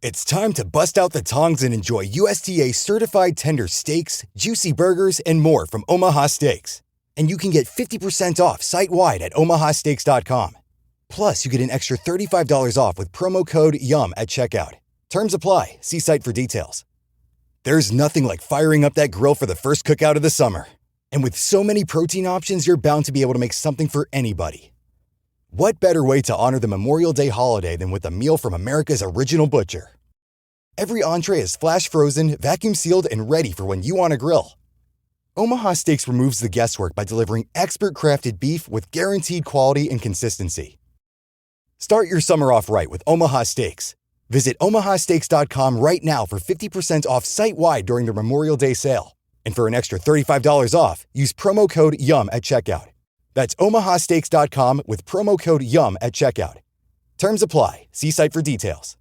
It's time to bust out the tongs and enjoy USDA-certified tender steaks, juicy burgers, and more from Omaha Steaks. And you can get 50% off site-wide at omahasteaks.com. Plus, you get an extra $35 off with promo code YUM at checkout. Terms apply. See site for details. There's nothing like firing up that grill for the first cookout of the summer. And with so many protein options, you're bound to be able to make something for anybody. What better way to honor the Memorial Day holiday than with a meal from America's original butcher? Every entree is flash frozen, vacuum sealed, and ready for when you want to grill. Omaha Steaks removes the guesswork by delivering expert crafted beef with guaranteed quality and consistency. Start your summer off right with Omaha Steaks. Visit omahasteaks.com right now for 50% off site-wide during the Memorial Day sale. And for an extra $35 off, use promo code YUM at checkout. That's omahasteaks.com with promo code YUM at checkout. Terms apply. See site for details.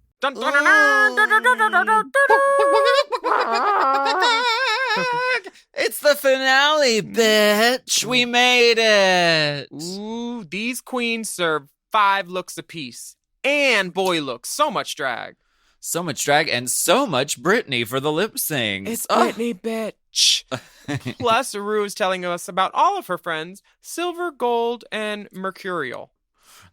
It's the finale, bitch. We made it. Ooh, these queens serve 5 looks apiece. And boy looks. So much drag. So much drag and so much Britney for the lip syncs. It's Britney, bitch. Plus, Aru is telling us about all of her friends, Silver, Gold, and Mercurial.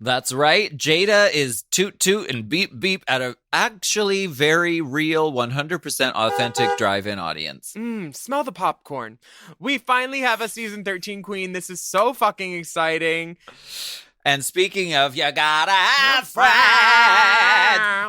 That's right. Jada is toot toot and beep beep at a actually very real 100% authentic drive-in audience. Smell the popcorn. We finally have a season 13 queen. This is so fucking exciting. And speaking of, you gotta have friends,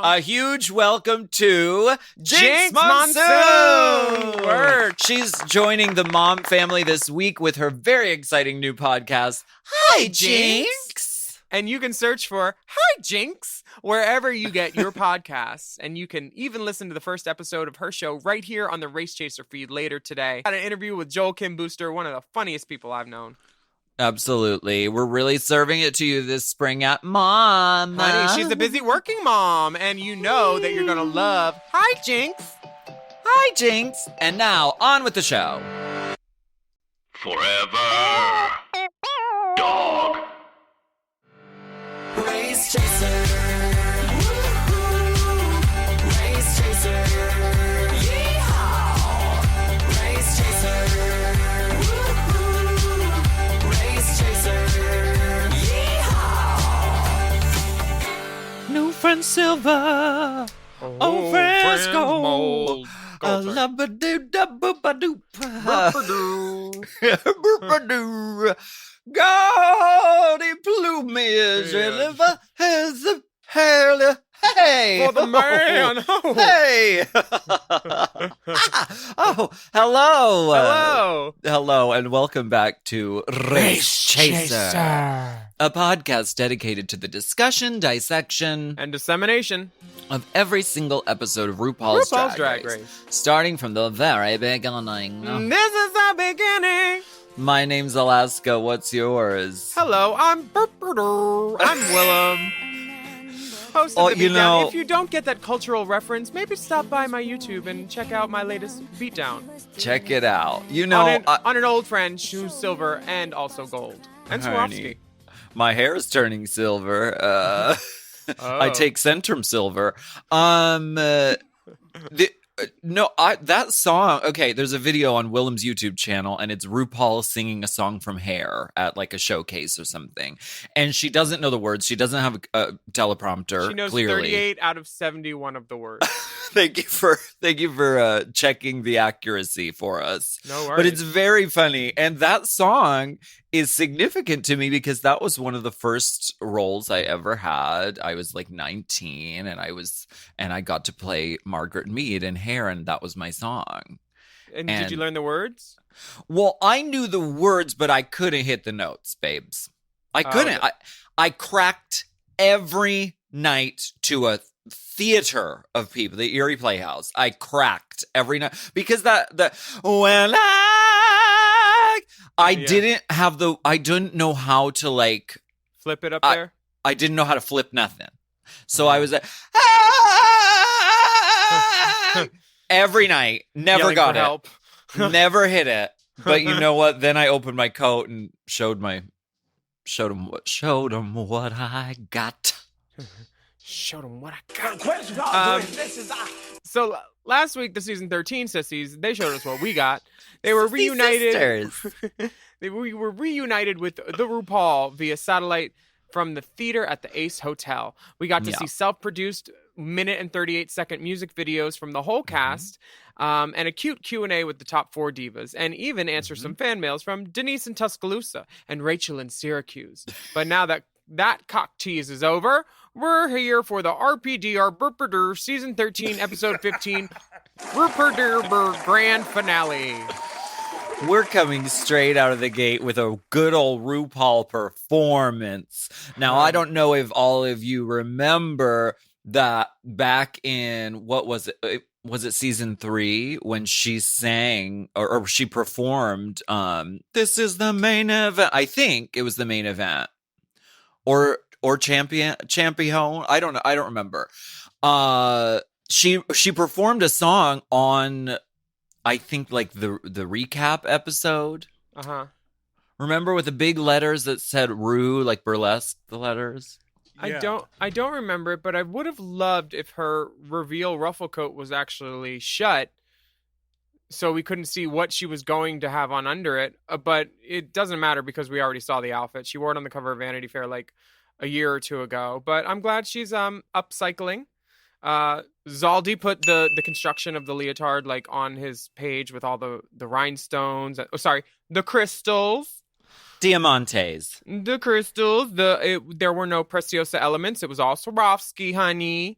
a huge welcome to Jinx Monsoon! Word. She's joining the mom family this week with her very exciting new podcast, Hi, Jinx! And you can search for Hi, Jinx wherever you get your podcasts. And you can even listen to the first episode of her show right here on the Race Chaser feed later today. I had an interview with Joel Kim Booster, one of the funniest people I've known. Absolutely. We're really serving it to you this spring at Mom. Honey, she's a busy working mom, and you know that you're going to love Hi, Jinx. Hi, Jinx. And now, on with the show. Forever. Dog. Race Chaser. Woo-hoo. Race Chaser. Yeehaw. Race Chaser. Woo-hoo. Race Chaser. Yeehaw. New friend Silver. Oh, friends Gold. A labba-doo-da-boo-ba-doop. Boop-a-doo. Gaudy plumage, liver has the hair. Hey, For the man. Hey. Oh, hello. Hello, and welcome back to Race Chaser, a podcast dedicated to the discussion, dissection, And dissemination. of every single episode of RuPaul's Drag Race. starting from the very beginning. This is the beginning. My name's Alaska. What's yours? Hello, I'm Willam. Host of the you Beatdown. know- If you don't get that cultural reference, maybe stop by my YouTube and check out my latest Beatdown. Check it out. You know, on an old friend, Shoes Silver, and also Gold. And Honey. Swarovski. my hair is turning silver. I take Centrum silver. That song. Okay, there's a video on Willam's YouTube channel, and it's RuPaul singing a song from Hair at like a showcase or something. And she doesn't know the words. She doesn't have a teleprompter. She knows clearly. 38 out of 71 of the words. Thank you for checking the accuracy for us. No worries. But it's very funny, and that song is significant to me because that was one of the first roles I ever had. I was like 19, and I got to play Margaret Mead in Hair, and that was my song. And did you learn the words? Well, I knew the words, but I couldn't hit the notes, babes. I couldn't. Okay. I cracked every night to a theater of people, the Erie Playhouse. I cracked every night because I didn't know how to like Flip it up there? I didn't know how to flip nothing. So I was like every night, never Yelling got for it. help. Never hit it. But you know what? Then I opened my coat and showed him what I got. Showed them what I got. So last week, the season 13 sissies, they showed us what we got. They were reunited. We were reunited with the RuPaul via satellite from the theater at the Ace Hotel. We got to see self-produced minute and 38-second music videos from the whole cast, and a cute Q&A with the top 4 divas, and even answer some fan mails from Denise in Tuscaloosa and Rachel in Syracuse. But now that cock tease is over, we're here for the RPDR season 13, episode 15, RPDR grand finale. We're coming straight out of the gate with a good old RuPaul performance. Now, I don't know if all of you remember that back in, what was it? Was it season 3 when she sang or she performed, this is the main event. I think it was the main event. Or champion. I don't know. I don't remember. She performed a song on, I think, like the recap episode. Remember, with the big letters that said "Ru," like burlesque the letters. Yeah. I don't remember it, but I would have loved if her reveal ruffle coat was actually shut, so we couldn't see what she was going to have on under it. But it doesn't matter because we already saw the outfit. She wore it on the cover of Vanity Fair like a year or two ago. But I'm glad she's upcycling. Zaldi put the construction of the leotard like on his page with all the rhinestones. The crystals. Diamantes. The crystals. There were no Preciosa elements. It was all Swarovski, honey.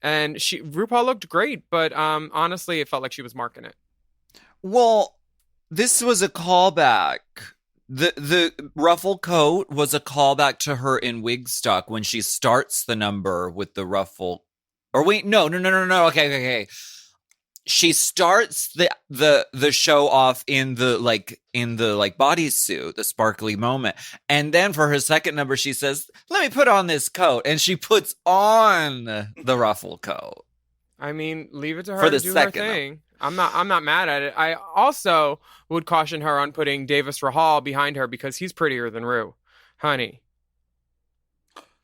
And RuPaul looked great, but honestly, it felt like she was marking it. Well, this was a callback. The ruffle coat was a callback to her in Wigstock when she starts the number with the ruffle. Or wait, no. Okay. She starts the show off in the bodysuit, the sparkly moment. And then for her second number, she says, "Let me put on this coat." And she puts on the ruffle coat. I mean, leave it to her to do her thing. I'm not mad at it. I also would caution her on putting Davis Rahal behind her because he's prettier than Ru. Honey.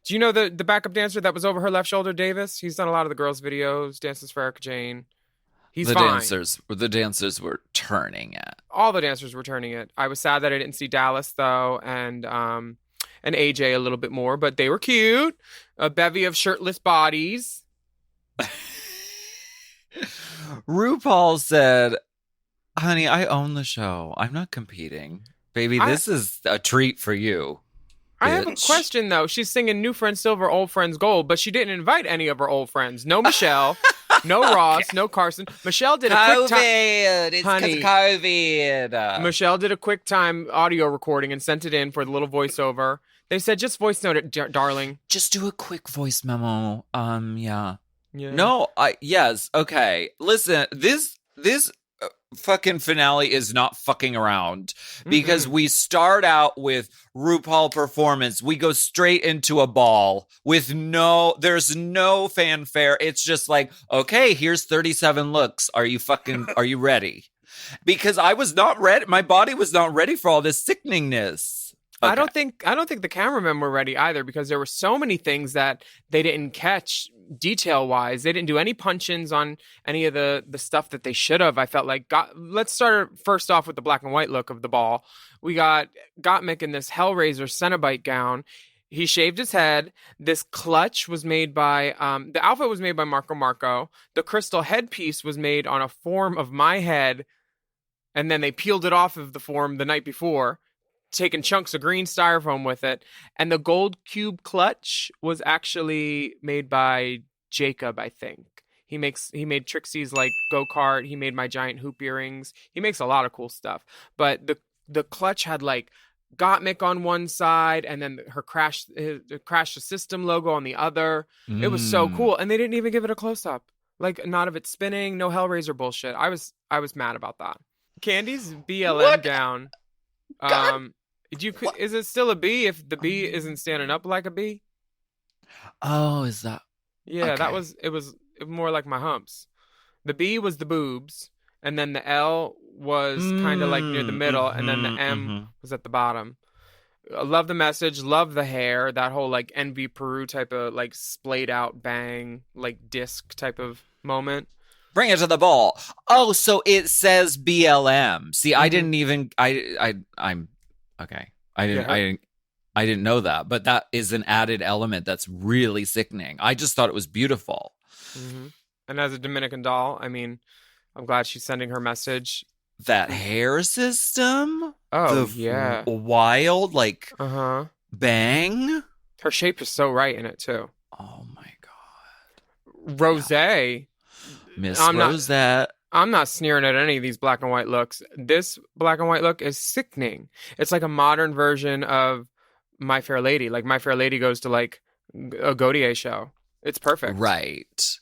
Do you know the backup dancer that was over her left shoulder, Davis? He's done a lot of the girls' videos, dances for Erika Jane. He's fine. The dancers were turning it. All the dancers were turning it. I was sad that I didn't see Dallas though, and AJ a little bit more, but they were cute. A bevy of shirtless bodies. RuPaul said, "Honey, I own the show. I'm not competing. Baby, this is a treat for you." I have a question, though. She's singing New Friends Silver, Old Friends Gold, but she didn't invite any of her old friends. No Michelle, no Ross, no Carson. Michelle did a quick time... COVID! It's because of COVID. Michelle did a quick time audio recording and sent it in for the little voiceover. They said, just voice note it, darling. Just do a quick voice memo. Yeah. No, yes, okay. Listen, this fucking finale is not fucking around because we start out with RuPaul performance. We go straight into a ball with there's no fanfare. It's just like, okay, here's 37 looks. Are you ready? Because I was not ready. My body was not ready for all this sickeningness. Okay. I don't think the cameramen were ready either because there were so many things that they didn't catch detail-wise. They didn't do any punch-ins on any of the stuff that they should have. I felt like let's start first off with the black and white look of the ball. We got Gottmik in this Hellraiser Cenobite gown. He shaved his head. This clutch was made by the outfit was made by Marco. The crystal headpiece was made on a form of my head, and then they peeled it off of the form the night before, taking chunks of green styrofoam with it. And the gold cube clutch was actually made by Jacob, I think. He made Trixie's like go-kart. He made my giant hoop earrings. He makes a lot of cool stuff. But the clutch had like Gottmik on one side and then her Crash the System logo on the other. It was so cool. And they didn't even give it a close-up. Like, not of it spinning, no Hellraiser bullshit. I was mad about that. Candy's BLM gown. Is it still a B if the B isn't standing up like a B? Oh, is that? Yeah, okay. It was more like my humps. The B was the boobs, and then the L was kind of like near the middle, and then the M was at the bottom. I love the message, love the hair, that whole like Envy Peru type of like splayed out bang, like disc type of moment. Bring it to the ball. Oh, so it says BLM. See, I Mhm. didn't even I'm okay. I didn't know that, but that is an added element that's really sickening. I just thought it was beautiful. Mm-hmm. And as a Dominican doll, I mean, I'm glad she's sending her message. That hair system, Oh, the yeah. wild like Uh-huh. bang. Her shape is so right in it, too. Oh my god, Rosé, Miss I'm not- Rosette. I'm not sneering at any of these black and white looks. This black and white look is sickening. It's like a modern version of My Fair Lady. Like My Fair Lady goes to like a Gautier show. It's perfect. Right.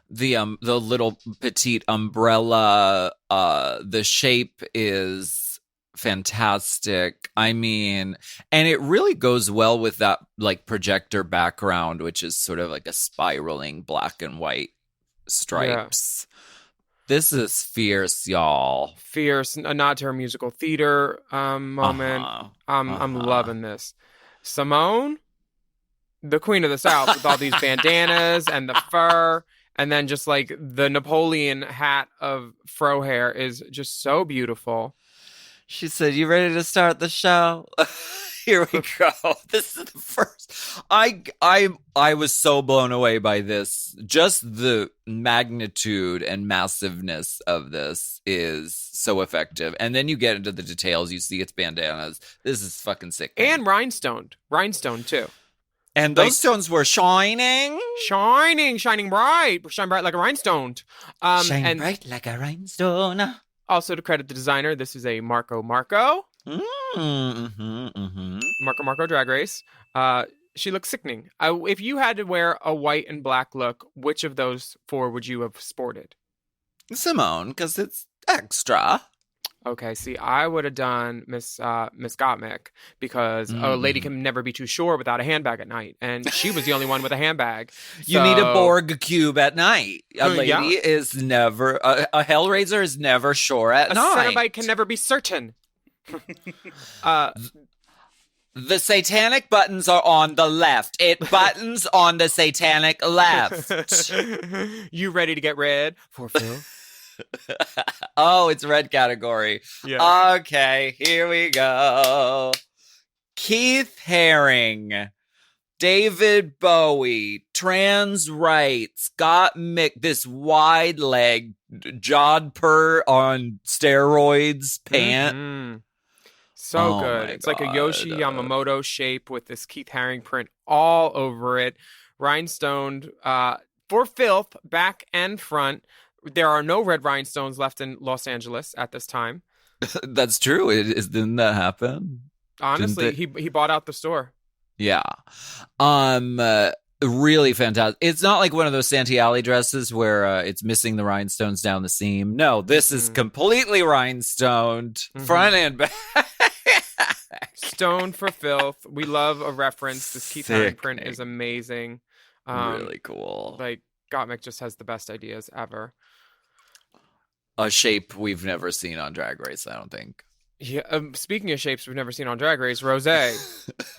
The little petite umbrella, the shape is fantastic. I mean, and it really goes well with that like projector background, which is sort of like a spiraling black and white stripes. This is fierce, y'all. Fierce, a nod to her musical theater moment. Uh-huh. I'm loving this. Simone, the queen of the South, with all these bandanas and the fur, and then just like the Napoleon hat of fro hair is just so beautiful. She said, "You ready to start the show?" Here we go. This is the first. I was so blown away by this. Just the magnitude and massiveness of this is so effective. And then you get into the details. You see its bandanas. This is fucking sick. And rhinestone too. And those stones were shining. Shining bright like a rhinestone. Shine And bright like a rhinestone. also to credit the designer, this is a Marco Marco Drag Race. She looks sickening. If you had to wear a white and black look, which of those four would you have sported? Simone, because it's extra. Okay, see, I would have done Miss Gottmik because a lady can never be too sure without a handbag at night, and she was the only one with a handbag. You need a So- Borg cube at night. A lady Yeah. is never a Hellraiser is never sure at A night. Cenobite can never be certain. The satanic buttons are on the left. It buttons on the satanic left. You ready to get red for Phil? Oh, it's red category. Yeah. Okay, here we go. Keith Haring, David Bowie, trans rights, got Mick, this wide leg, jodhpur on steroids pant. Mhm. So Oh good. my It's like a Yoshi God. Yamamoto shape with this Keith Haring print all over it. Rhinestoned for filth, back and front. There are no red rhinestones left in Los Angeles at this time. That's true. Didn't that happen? Honestly, Didn't he bought out the store. Yeah. Really fantastic. It's not like one of those Santee Alley dresses where it's missing the rhinestones down the seam. No, this is completely rhinestoned, front and back. Stone for filth. We love a reference. This Keith Haring print Sickening. is amazing. Really cool. Like Gottmik just has the best ideas ever. A shape we've never seen on Drag Race, I don't think. Yeah. Speaking of shapes we've never seen on Drag Race, Rosé,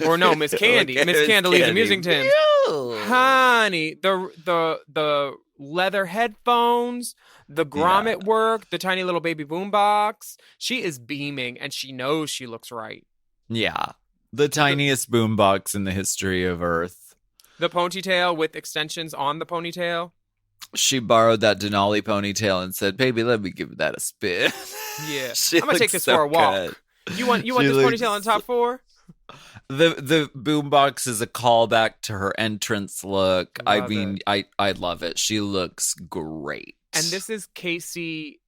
or no, Miss Candy, Okay, Miss Candelisa Candy. Musington. Ew. Honey, the leather headphones, the grommet work, the tiny little baby boombox. She is beaming, and she knows she looks right. Yeah. The tiniest boombox in the history of Earth. The ponytail with extensions on the ponytail. She borrowed that Denali ponytail and said, "Baby, let me give that a spin." Yeah, She I'm gonna take looks this for a so walk. good. You want She this looks ponytail on top four? The boombox is a callback to her entrance look. Love I mean, I love it. She looks great. And this is Casey.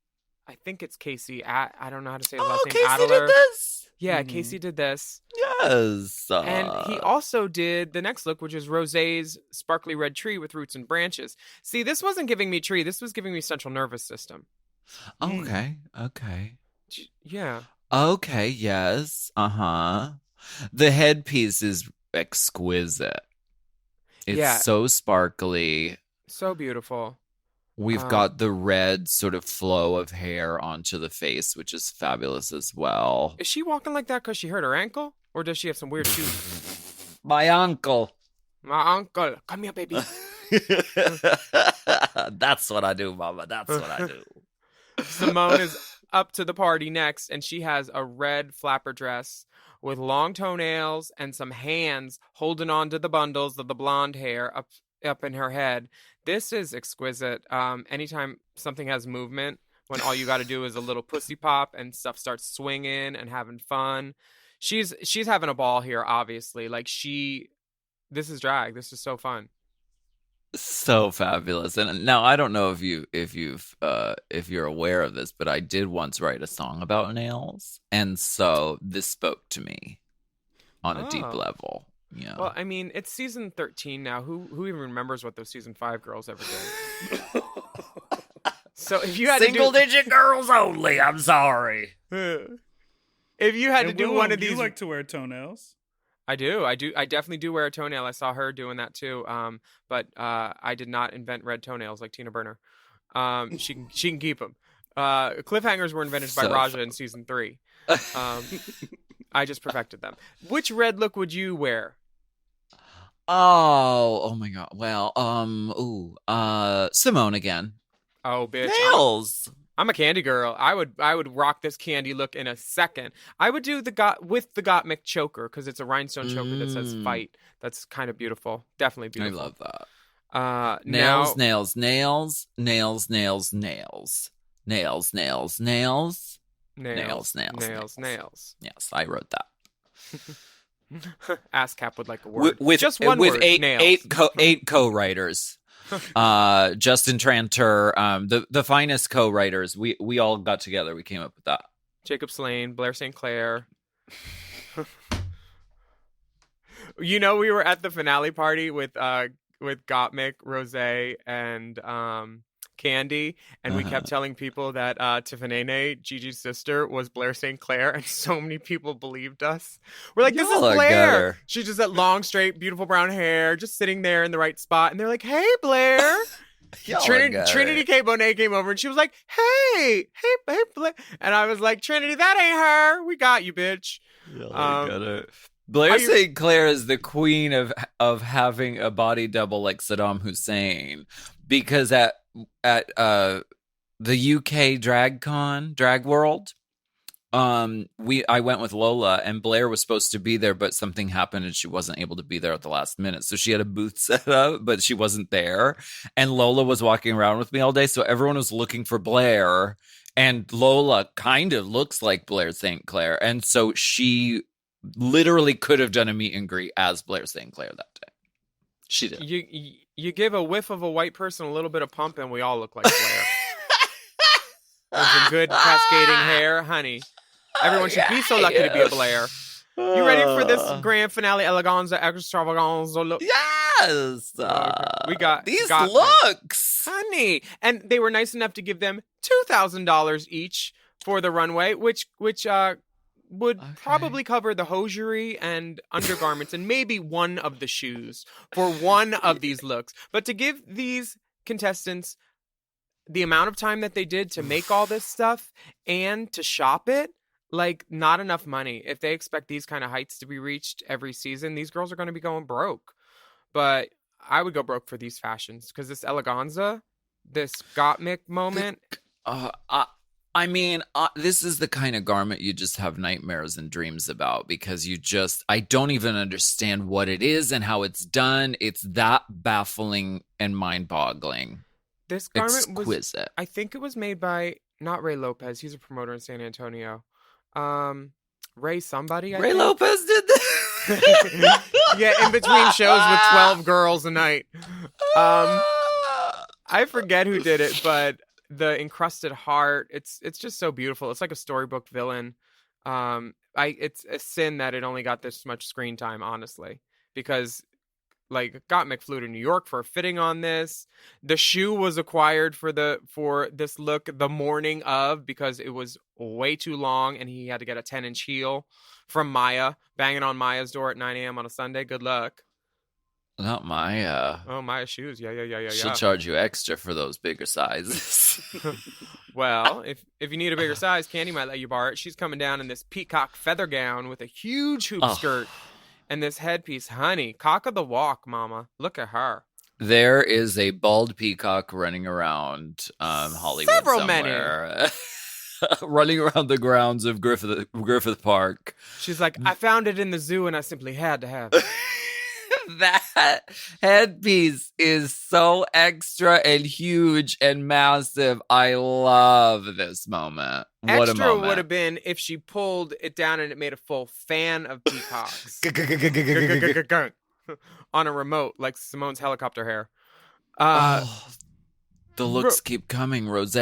I think it's Casey. I don't know how to say the last name. Casey Adler. did this. Yeah, Casey did this. Yes. And he also did the next look, which is Rosé's sparkly red tree with roots and branches. See, this wasn't giving me tree. This was giving me central nervous system. Okay. Okay. Yeah. Okay. Yes. The headpiece is exquisite. It's Yeah. so sparkly. So beautiful. We've got the red sort of flow of hair onto the face, which is fabulous as well. Is she walking like that because she hurt her ankle? Or does she have some weird shoes? My uncle. My uncle. Come here, baby. That's what I do, Mama. That's what I do. Simone is up to the party next, and she has a red flapper dress with long toenails and some hands holding on to the bundles of the blonde hair up in her head. This is exquisite. Anytime something has movement, when all you got to do is a little pussy pop and stuff starts swinging and having fun. She's having a ball here, obviously. Like this is drag. This is so fun. So fabulous. And now I don't know if you're aware of this, but I did once write a song about nails, and so this spoke to me on a deep level. Yeah. Well, I mean, it's season 13 now. Who even remembers what those season 5 girls ever did? So if you had single-digit girls only, I'm sorry. If you had to do one of these, you like to wear toenails. I do. I definitely do wear a toenail. I saw her doing that too. But I did not invent red toenails like Tina Burner. She can keep them. Cliffhangers were invented by Raja in season 3. I just perfected them. Which red look would you wear? Oh my God. Well, Simone again. Oh, bitch. Nails. I'm a candy girl. I would rock this candy look in a second. I would do the Gottmik choker because it's a rhinestone choker that says fight. That's kind of beautiful. Definitely beautiful. I love that. Nails. Yes, I wrote that. ASCAP would like a word. With just one with word. eight co-writers. Justin Tranter, the finest co-writers. We all got together. We came up with that. Jacob Slane, Blair St. Clair. We were at the finale party with Gottmik, Rose, and Candy, and we kept telling people that Tiffany, Gigi's sister, was Blair St. Clair, and so many people believed us. We're like, this is Blair. She's just that long, straight, beautiful brown hair, just sitting there in the right spot, and they're like, hey, Blair. Trinity K. Bonet came over, and she was like, hey, Blair. And I was like, Trinity, that ain't her. We got you, bitch. Blair St. Clair is the queen of having a body double like Saddam Hussein, because at the UK Drag World, I went with Lola, and Blair was supposed to be there, but something happened and she wasn't able to be there at the last minute. So she had a booth set up, but she wasn't there. And Lola was walking around with me all day, so everyone was looking for Blair, and Lola kind of looks like Blair St. Clair, and so she literally could have done a meet and greet as Blair St. Clair that day. She did. You give a whiff of a white person a little bit of pump, and we all look like Blair. There's a good cascading hair, honey. Everyone should be so lucky to be a Blair. You ready for this grand finale eleganza extravaganza look? Yes! We got these looks! Honey! And they were nice enough to give them $2,000 each for the runway, which would probably cover the hosiery and undergarments and maybe one of the shoes for one of these looks. But to give these contestants the amount of time that they did to make all this stuff and to shop it, like, not enough money. If they expect these kind of heights to be reached every season, these girls are going to be going broke. But I would go broke for these fashions because this eleganza, this Gottmik moment. This is the kind of garment you just have nightmares and dreams about, because I don't even understand what it is and how it's done. It's that baffling and mind-boggling. This garment exquisite. I think it was made by, not Ray Lopez. He's a promoter in San Antonio. Ray somebody, I think. Lopez did this? Yeah, in between shows with 12 girls a night. I forget who did it, but the encrusted heart, it's just so beautiful. It's like a storybook villain. It's a sin that it only got this much screen time, honestly, because like Gottmik flew to New York for a fitting on this. The shoe was acquired for this look the morning of because it was way too long and he had to get a 10-inch heel from Maya, banging on Maya's door at 9 a.m. on a Sunday. Good luck. Not Maya. Oh, Maya's shoes. Yeah. She'll charge you extra for those bigger sizes. Well, if you need a bigger size, Candy might let you borrow it. She's coming down in this peacock feather gown with a huge hoop skirt and this headpiece. Honey, cock of the walk, mama. Look at her. There is a bald peacock running around Hollywood somewhere. Running around the grounds of Griffith Park. She's like, I found it in the zoo and I simply had to have it. That headpiece is so extra and huge and massive. I love this moment. What a Extra moment. would have been if she pulled it down and it made a full fan of peacocks. On a remote, like Simone's helicopter hair. The looks keep coming, Rose.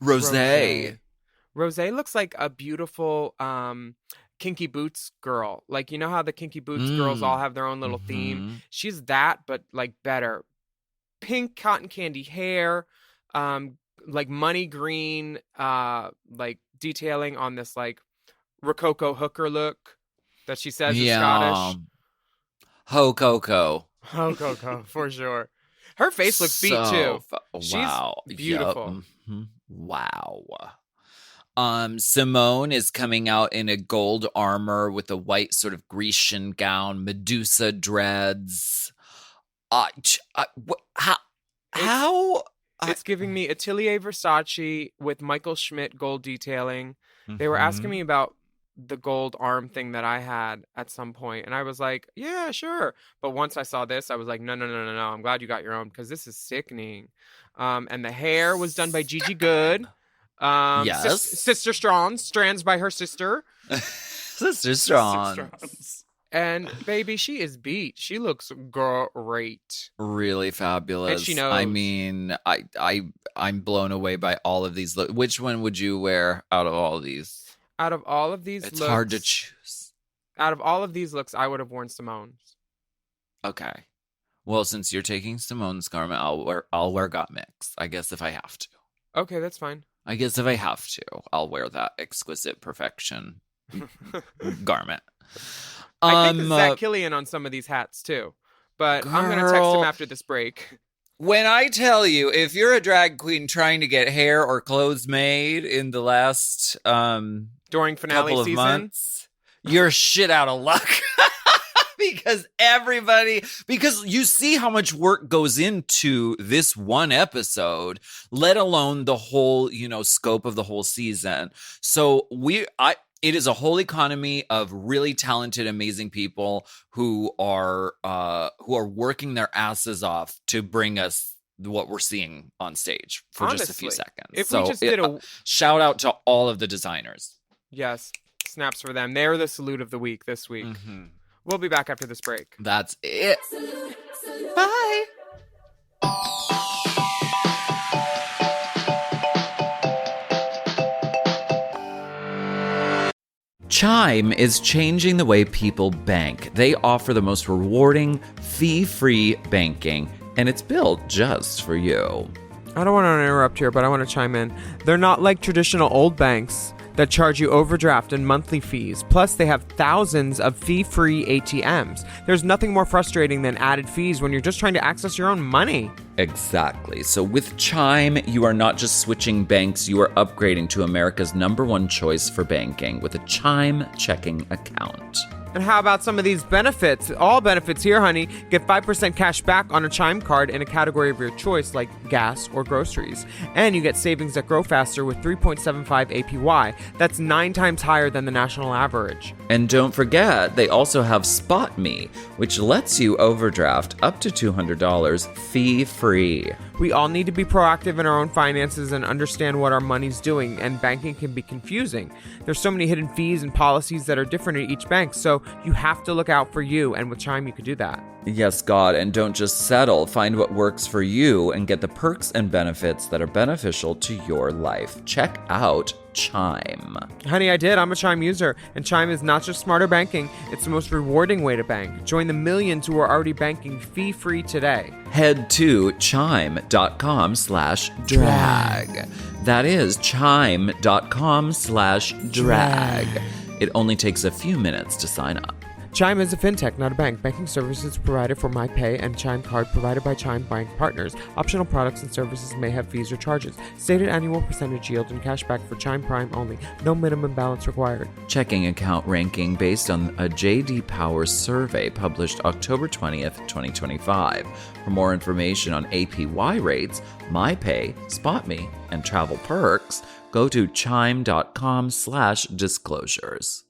Rose looks like a beautiful Kinky Boots girl. Like, you know how the Kinky Boots girls all have their own little theme? She's that, but like better. Pink cotton candy hair, like money green, like detailing on this like Rococo hooker look that she says is Scottish. Ho-Coco, for sure. Her face looks beat too. Wow. She's beautiful. Yep. Wow. Simone is coming out in a gold armor with a white sort of Grecian gown, Medusa dreads. How? It's giving me Atelier Versace with Michael Schmidt gold detailing. They were asking me about the gold arm thing that I had at some point, and I was like, yeah, sure. But once I saw this, I was like, no. I'm glad you got your own because this is sickening. And the hair was done by Gigi Good. Yes. Sister Strands by her sister. Sister Strands. And baby, she is beat. She looks great. Really fabulous. And she knows. I mean, I'm blown away by all of these. Which one would you wear out of all of these? Out of all of these it's looks, hard to choose. Out of all of these looks, I would have worn Simone's. Okay. Well, since you're taking Simone's garment, I'll wear Got Mix. I guess if I have to. Okay, that's fine. I guess if I have to, I'll wear that exquisite perfection garment. I think it's Zach Killian on some of these hats too. But I'm going to text him after this break. When I tell you, if you're a drag queen trying to get hair or clothes made in the last during finale couple of season, months, you're shit out of luck. Because you see how much work goes into this one episode, let alone the whole, scope of the whole season. So it is a whole economy of really talented, amazing people who are working their asses off to bring us what we're seeing on stage for just a few seconds. If we just did a shout out to all of the designers. Yes, snaps for them. They're the salute of the week this week. Mm-hmm. We'll be back after this break. That's it. Bye. Chime is changing the way people bank. They offer the most rewarding, fee-free banking, and it's built just for you. I don't want to interrupt here, but I want to chime in. They're not like traditional old banks that charge you overdraft and monthly fees. Plus, they have thousands of fee-free ATMs. There's nothing more frustrating than added fees when you're just trying to access your own money. Exactly. So with Chime, you are not just switching banks, you are upgrading to America's #1 choice for banking with a Chime checking account. And how about some of these benefits? All benefits here, honey. Get 5% cash back on a Chime card in a category of your choice, like gas or groceries. And you get savings that grow faster with 3.75 APY. That's 9 times higher than the national average. And don't forget, they also have Spot Me, which lets you overdraft up to $200 fee-free. We all need to be proactive in our own finances and understand what our money's doing, and banking can be confusing. There's so many hidden fees and policies that are different at each bank, so you have to look out for you, and with Chime you could do that. Yes, God, and don't just settle. Find what works for you and get the perks and benefits that are beneficial to your life. Check out Chime. Honey, I did. I'm a Chime user, and Chime is not just smarter banking, it's the most rewarding way to bank. Join the millions who are already banking fee-free today. Head to chime.com/drag. That is chime.com/drag. It only takes a few minutes to sign up. Chime is a fintech, not a bank. Banking services provided for MyPay and Chime Card provided by Chime Bank Partners. Optional products and services may have fees or charges. Stated annual percentage yield and cashback for Chime Prime only. No minimum balance required. Checking account ranking based on a J.D. Power survey published October 20th, 2025. For more information on APY rates, MyPay, SpotMe, and travel perks, go to chime.com/disclosures.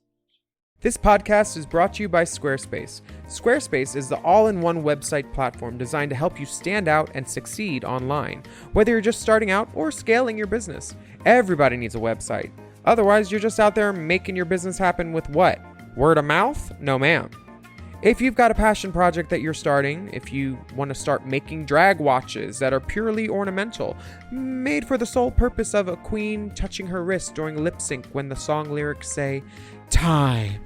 This podcast is brought to you by Squarespace. Squarespace is the all-in-one website platform designed to help you stand out and succeed online. Whether you're just starting out or scaling your business, everybody needs a website. Otherwise, you're just out there making your business happen with what? Word of mouth? No, ma'am. If you've got a passion project that you're starting, if you want to start making drag watches that are purely ornamental, made for the sole purpose of a queen touching her wrist during lip sync when the song lyrics say, time.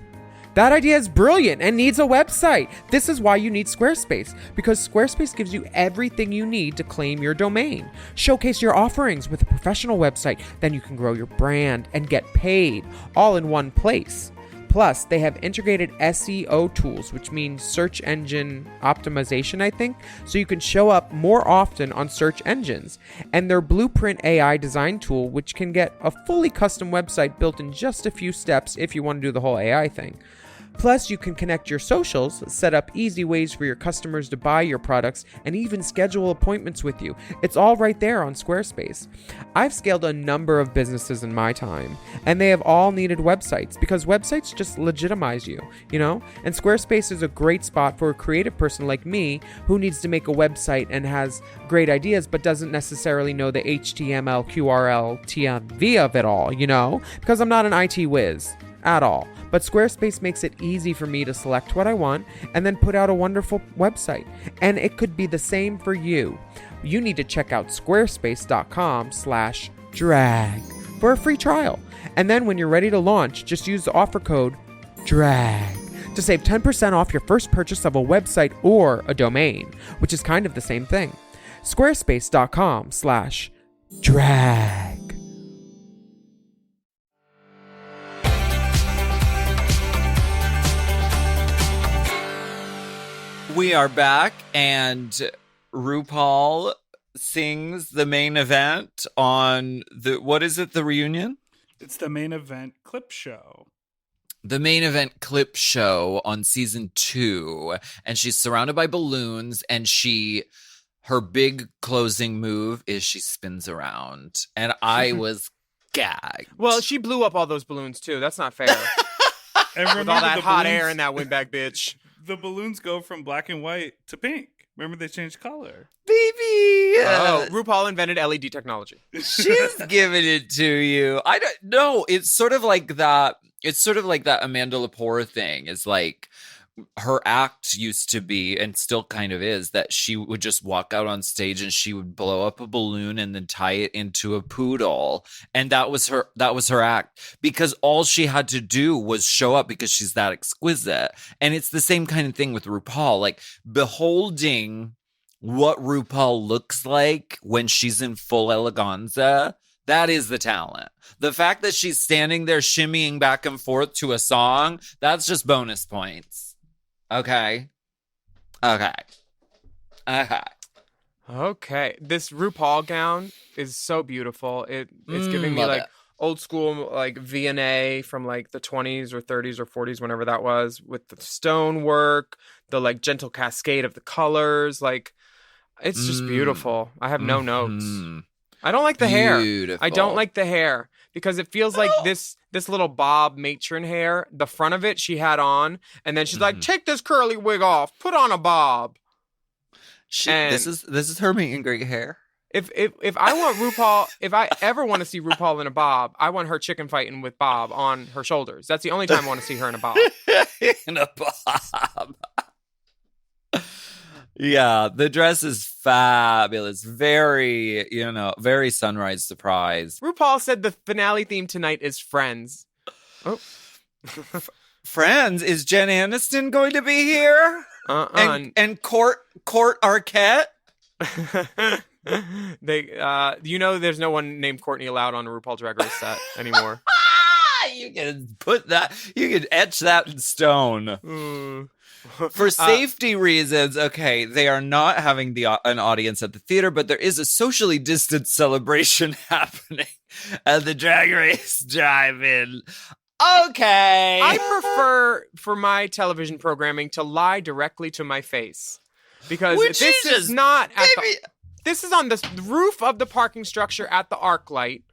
That idea is brilliant and needs a website. This is why you need Squarespace, because Squarespace gives you everything you need to claim your domain. Showcase your offerings with a professional website, then you can grow your brand and get paid all in one place. Plus, they have integrated SEO tools, which means search engine optimization, I think, so you can show up more often on search engines. And their Blueprint AI design tool, which can get a fully custom website built in just a few steps if you want to do the whole AI thing. Plus, you can connect your socials, set up easy ways for your customers to buy your products, and even schedule appointments with you. It's all right there on Squarespace. I've scaled a number of businesses in my time, and they have all needed websites because websites just legitimize you, you know? And Squarespace is a great spot for a creative person like me who needs to make a website and has great ideas but doesn't necessarily know the HTML, QRL, TMV of it all, you know? Because I'm not an IT whiz at all. But Squarespace makes it easy for me to select what I want and then put out a wonderful website. And it could be the same for you. You need to check out squarespace.com/drag for a free trial. And then when you're ready to launch, just use the offer code DRAG to save 10% off your first purchase of a website or a domain, which is kind of the same thing. Squarespace.com/drag. We are back, and RuPaul sings the main event on what is it, the reunion? It's the main event clip show. The main event clip show on season 2, and she's surrounded by balloons, and her big closing move is she spins around, and I was gagged. Well, she blew up all those balloons too. That's not fair. And With all that hot air in that windbag, bitch. The balloons go from black and white to pink. Remember, they changed color. Baby! Oh, RuPaul invented LED technology. She's giving it to you. I don't know. It's sort of like that. It's sort of like that Amanda Lepore thing. Is like her act used to be, and still kind of is, that she would just walk out on stage and she would blow up a balloon and then tie it into a poodle, and that was her act, because all she had to do was show up because she's that exquisite. And it's the same kind of thing with RuPaul, like beholding what RuPaul looks like when she's in full eleganza. That is the talent. The fact that she's standing there shimmying back and forth to a song, that's just bonus points. Okay. This RuPaul gown is so beautiful. It's giving me like old school like V&A from like the 20s or 30s or 40s, whenever that was, with the stonework, the like gentle cascade of the colors. Like, it's just beautiful. I have no notes. I don't like the hair. I don't like the hair because it feels like this little bob matron hair. The front of it she had on, and then she's like, "Take this curly wig off, put on a bob." This is her meet and greet hair. If I want RuPaul, if I ever want to see RuPaul in a bob, I want her chicken fighting with Bob on her shoulders. That's the only time I want to see her in a bob. In a bob. Yeah, the dress is fabulous. Very, very sunrise surprise. RuPaul said the finale theme tonight is Friends. Oh. Friends? Is Jen Aniston going to be here? And Court Arquette? There's no one named Courtney allowed on a RuPaul Drag Race set anymore. You can put that. You can etch that in stone. For safety reasons, okay, they are not having an audience at the theater, but there is a socially distanced celebration happening at the Drag Race Drive-In. Okay. I prefer for my television programming to lie directly to my face. Because this is not at this is on the roof of the parking structure at the ArcLight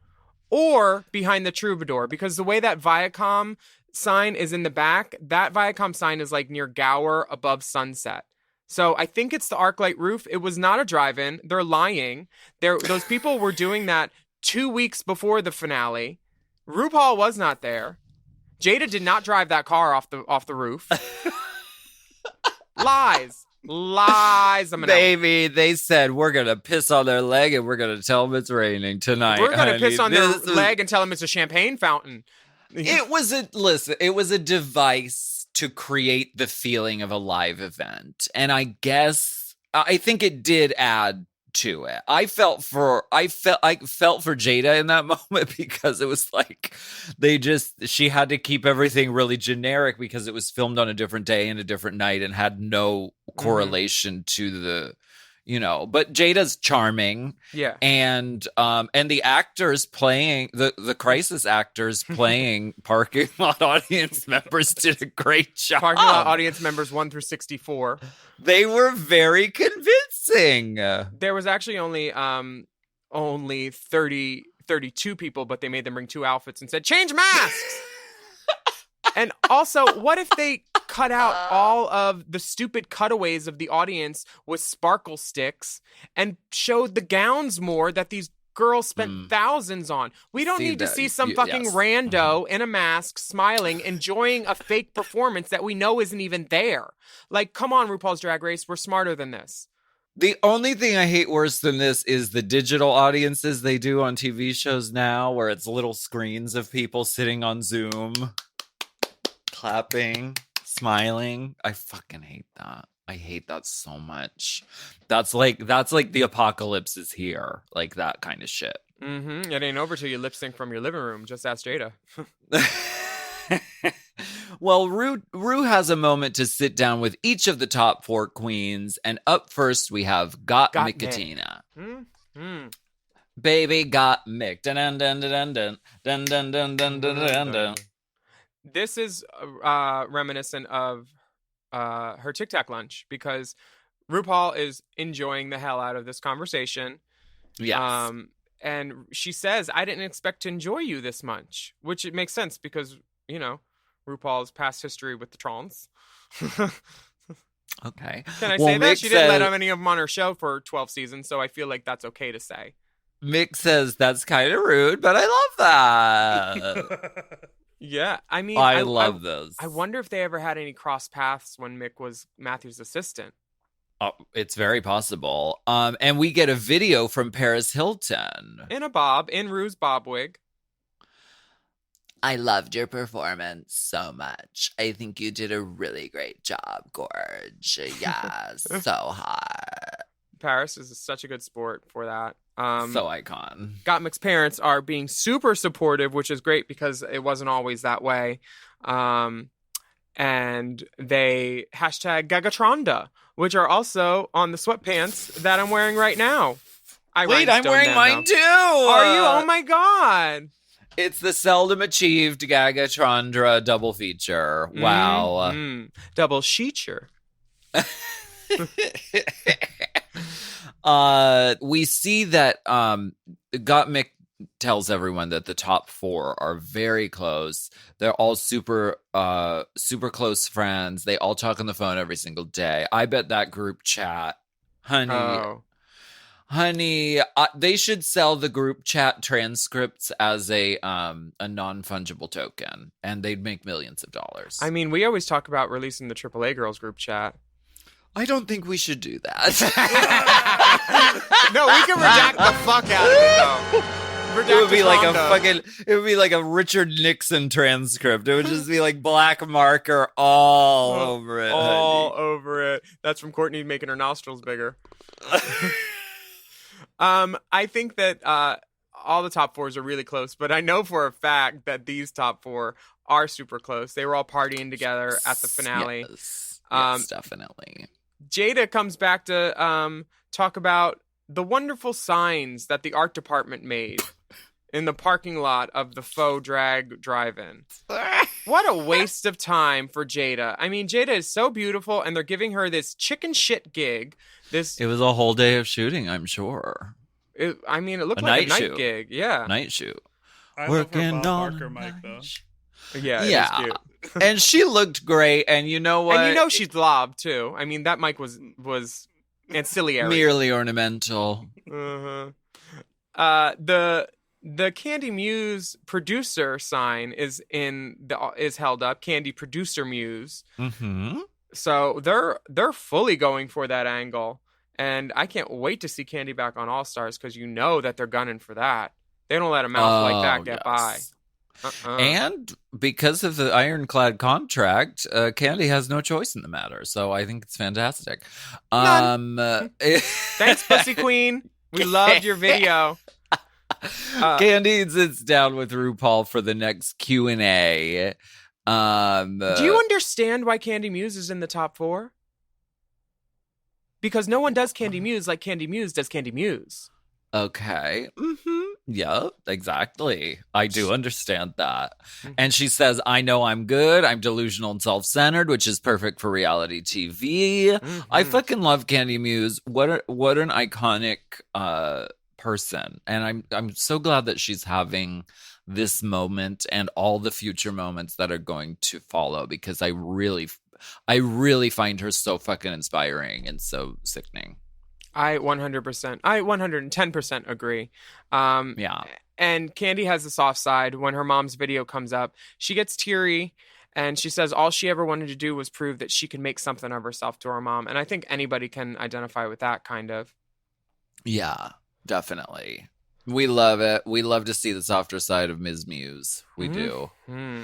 or behind the Troubadour. Because the way that Viacom sign is in the back, that Viacom sign is like near Gower above Sunset. So I think it's the ArcLight roof. It was not a drive-in. They're lying. Those people were doing that 2 weeks before the finale. RuPaul was not there. Jada did not drive that car off the roof. Lies. Baby, they said we're going to piss on their leg and we're going to tell them it's raining tonight. We're going to piss on their leg and tell them it's a champagne fountain. It was a device to create the feeling of a live event. And I think it did add to it. I felt for Jada in that moment because it was like she had to keep everything really generic because it was filmed on a different day and a different night and had no correlation to the, but Jada's charming. Yeah. And the actors playing the crisis actors playing parking lot audience members did a great job. Parking lot audience members 1 through 64. They were very convincing. There was actually only 32 people, but they made them bring 2 outfits and said, change masks. And also, what if they cut out all of the stupid cutaways of the audience with sparkle sticks and showed the gowns more that these girls spent thousands on? We don't need to see some fucking rando in a mask smiling, enjoying a fake performance that we know isn't even there. Like, come on, RuPaul's Drag Race, we're smarter than this. The only thing I hate worse than this is the digital audiences they do on TV shows now, where it's little screens of people sitting on Zoom, clapping, smiling. I fucking hate that. I hate that so much. That's like the apocalypse is here. Like that kind of shit. Mm-hmm. It ain't over till you lip sync from your living room. Just ask Jada. Well, Rue has a moment to sit down with each of the top 4 queens, and up first we have Got Mick. Mm-hmm. Baby got Mick. Dun dun dun dun dun dun dun dun dun dun dun. This is reminiscent of her Tic Tac lunch because RuPaul is enjoying the hell out of this conversation. Yes. And she says, I didn't expect to enjoy you this much, which it makes sense because, RuPaul's past history with the trans. Okay. Can I say that? She didn't let any of them on her show for 12 seasons, so I feel like that's okay to say. Mick says, that's kind of rude, but I love that. Yeah, I mean, I love those. I wonder if they ever had any cross paths when Mick was Matthew's assistant. It's very possible. And we get a video from Paris Hilton. In Rue's bob wig. I loved your performance so much. I think you did a really great job, Gorge. Yes, so hot. Paris is such a good sport for that. So icon. Gottmik's parents are being super supportive, which is great because it wasn't always that way. And they hashtag Gagatronda, which are also on the sweatpants that I'm wearing right now. Wait, I'm wearing mine too. Are you? Oh my God. It's the seldom achieved Gagatronda double feature. Wow. Mm-hmm. Double sheeture. We see that Gottmik tells everyone that the top 4 are very close. They're all super close friends. They all talk on the phone every single day. I bet that group chat, honey, they should sell the group chat transcripts as a non-fungible token, and they'd make millions of dollars. I mean, we always talk about releasing the AAA Girls group chat. I don't think we should do that. No, we can redact the fuck out of it, though. It would be like a Richard Nixon transcript. It would just be like black marker all over it. All over it. That's from Courtney making her nostrils bigger. I think that all the top fours are really close, but I know for a fact that these top four are super close. They were all partying together at the finale. Yes, definitely. Jada comes back to talk about the wonderful signs that the art department made in the parking lot of the faux drag drive-in. What a waste of time for Jada. I mean, Jada is so beautiful, and they're giving her this chicken shit gig. It was a whole day of shooting, I'm sure. It looked A like a night night shoot. gig. Yeah. Night shoot. I Working love her Bob on Barker mic, though. Yeah, it Yeah. was cute. And she looked great. And you know what? And you know she's lob, too. I mean, that mic was ancillary. Merely ornamental. Uh-huh. The Candy Muse producer sign is held up. Candy Producer Muse. Mm-hmm. So they're fully going for that angle, and I can't wait to see Candy back on All Stars because you know that they're gunning for that. They don't let a mouth like that get by. And because of the ironclad contract, Candy has no choice in the matter. So I think it's fantastic. Thanks, Pussy Queen. We loved your video. Candy sits down with RuPaul for the next Q&A. Do you understand why Candy Muse is in the top four? Because no one does Candy Muse like Candy Muse does Candy Muse. Okay. Mm-hmm. Yeah, exactly. I do understand that. And she says, I know I'm good. I'm delusional and self-centered, which is perfect for reality TV. I fucking love Candy Muse. What an iconic person. And I'm so glad that she's having this moment and all the future moments that are going to follow, because I really find her so fucking inspiring and so sickening. I 110% agree. Yeah. And Candy has the soft side. When her mom's video comes up, she gets teary and she says all she ever wanted to do was prove that she can make something of herself to her mom. And I think anybody can identify with that kind of. Yeah, definitely. We love it. We love to see the softer side of Ms. Muse. We do. Mm-hmm.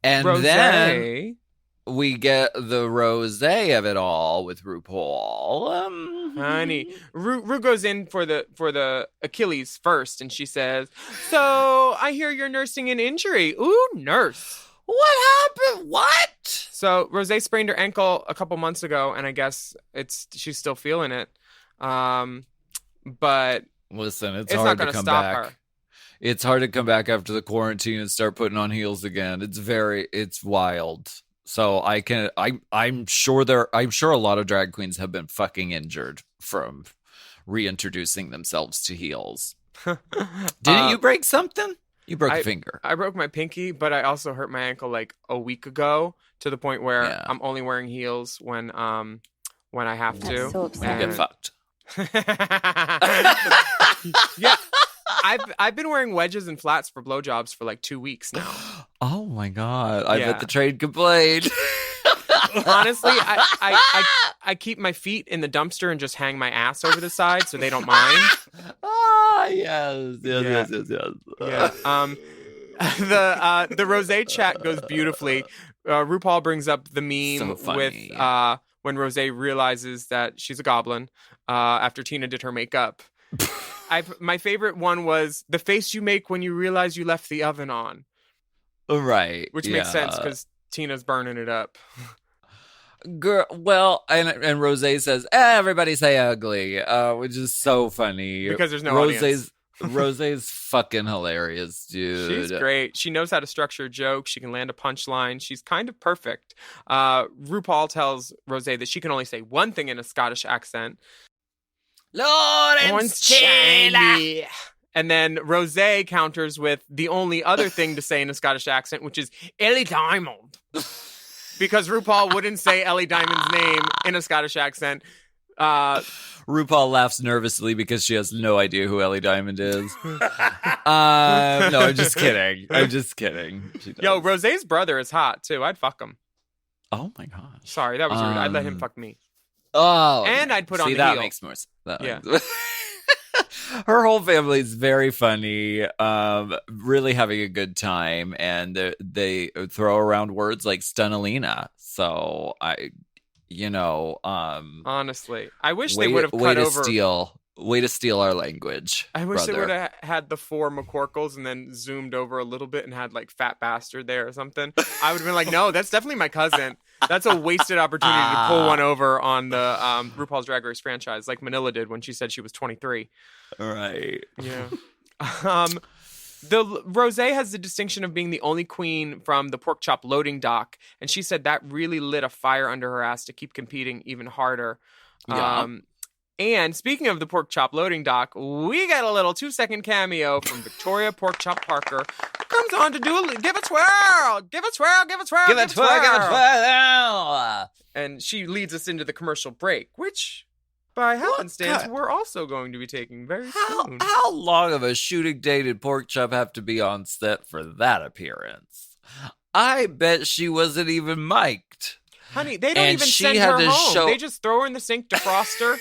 And Rosé. then we get the rosé of it all with RuPaul. Honey, Ru goes in for the Achilles first, and she says, "So I hear you're nursing an injury. Ooh, nurse. What happened? What? So Rosé sprained her ankle a couple months ago, and I guess she's still feeling it. But Listen, it's not hard going to come stop back. her. It's hard to come back after the quarantine and start putting on heels again. It's wild. So I'm sure a lot of drag queens have been fucking injured from reintroducing themselves to heels. Didn't you break something? You broke a finger. I broke my pinky, but I also hurt my ankle like a week ago to the point where I'm only wearing heels when I have to. That's so upsetting. You get fucked. Yeah. I've been wearing wedges and flats for blowjobs for like 2 weeks now. Oh my god! I Yeah. bet the trade complained. Honestly, I keep my feet in the dumpster and just hang my ass over the side so they don't mind. Yes. Yeah. Yeah. The Rosé chat goes beautifully. RuPaul brings up the meme So with funny. when Rosé realizes that she's a goblin after Tina did her makeup. My favorite one was the face you make when you realize you left the oven on. Right. Which makes sense because Tina's burning it up. Girl, well, and Rosé says, everybody say ugly, which is so funny. Because there's no audience. Rosé's fucking hilarious, dude. She's great. She knows how to structure a joke. She can land a punchline. She's kind of perfect. RuPaul tells Rosé that she can only say one thing in a Scottish accent. Lawrence Taylor. And then Rosé counters with the only other thing to say in a Scottish accent, which is Ellie Diamond. Because RuPaul wouldn't say Ellie Diamond's name in a Scottish accent. RuPaul laughs nervously because she has no idea who Ellie Diamond is. No, I'm just kidding. She does. Yo, Rosé's brother is hot, too. I'd fuck him. Oh my gosh. Sorry, that was rude. I'd let him fuck me. Oh. And I'd put on the that heel. makes more sense. Yeah. Her whole family is very funny, really having a good time, and they throw around words like Stunalina. So honestly, I wish they would have cut over. Steal. Way to steal our language. I wish they brother. would have had the 4 McCorkles and then zoomed over a little bit and had like Fat Bastard there or something. I would have been like, no, that's definitely my cousin. That's a wasted opportunity to pull one over on the RuPaul's Drag Race franchise, like Manila did when she said she was 23. Right. Yeah. The Rosé has the distinction of being the only queen from the pork chop loading dock, and she said that really lit a fire under her ass to keep competing even harder. Yeah. And speaking of the pork chop loading dock, we got a little 2-second cameo from Victoria Pork Chop Parker, who comes on to give a twirl, give a twirl, give a twirl, Give it to her, give it to her. and she leads us into the commercial break, which, by happenstance, kind- we're also going to be taking very soon. How long of a shooting day did Pork Chop have to be on set for that appearance? I bet she wasn't even mic'd. Honey, they don't And even she send had her to home. show- They just throw her in the sink, defrost her,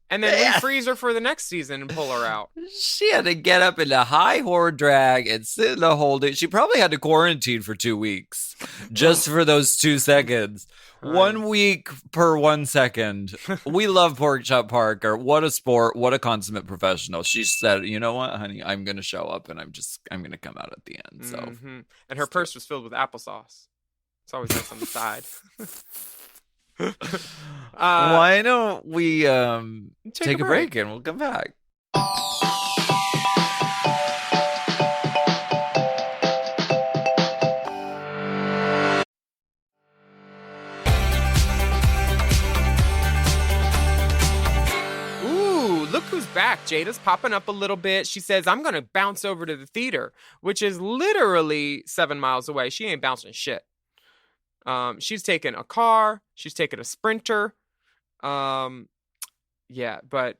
and then Yeah. refreeze her for the next season and pull her out. She had to get up into high horror drag and sit in a holding. She probably had to quarantine for 2 weeks just for those 2 seconds. 1 week per 1 second. We love Pork Chop Parker. What a sport. What a consummate professional. She said, you know what, honey, I'm going to show up and I'm going to come out at the end. So Mhm. And her purse was filled with applesauce. It's always nice on the side. why don't we take a break. break and we'll come back. Ooh, look who's back. Jada's popping up a little bit. She says, I'm going to bounce over to the theater, which is literally 7 miles away. She ain't bouncing shit. She's taken a car. She's taken a Sprinter. Yeah, but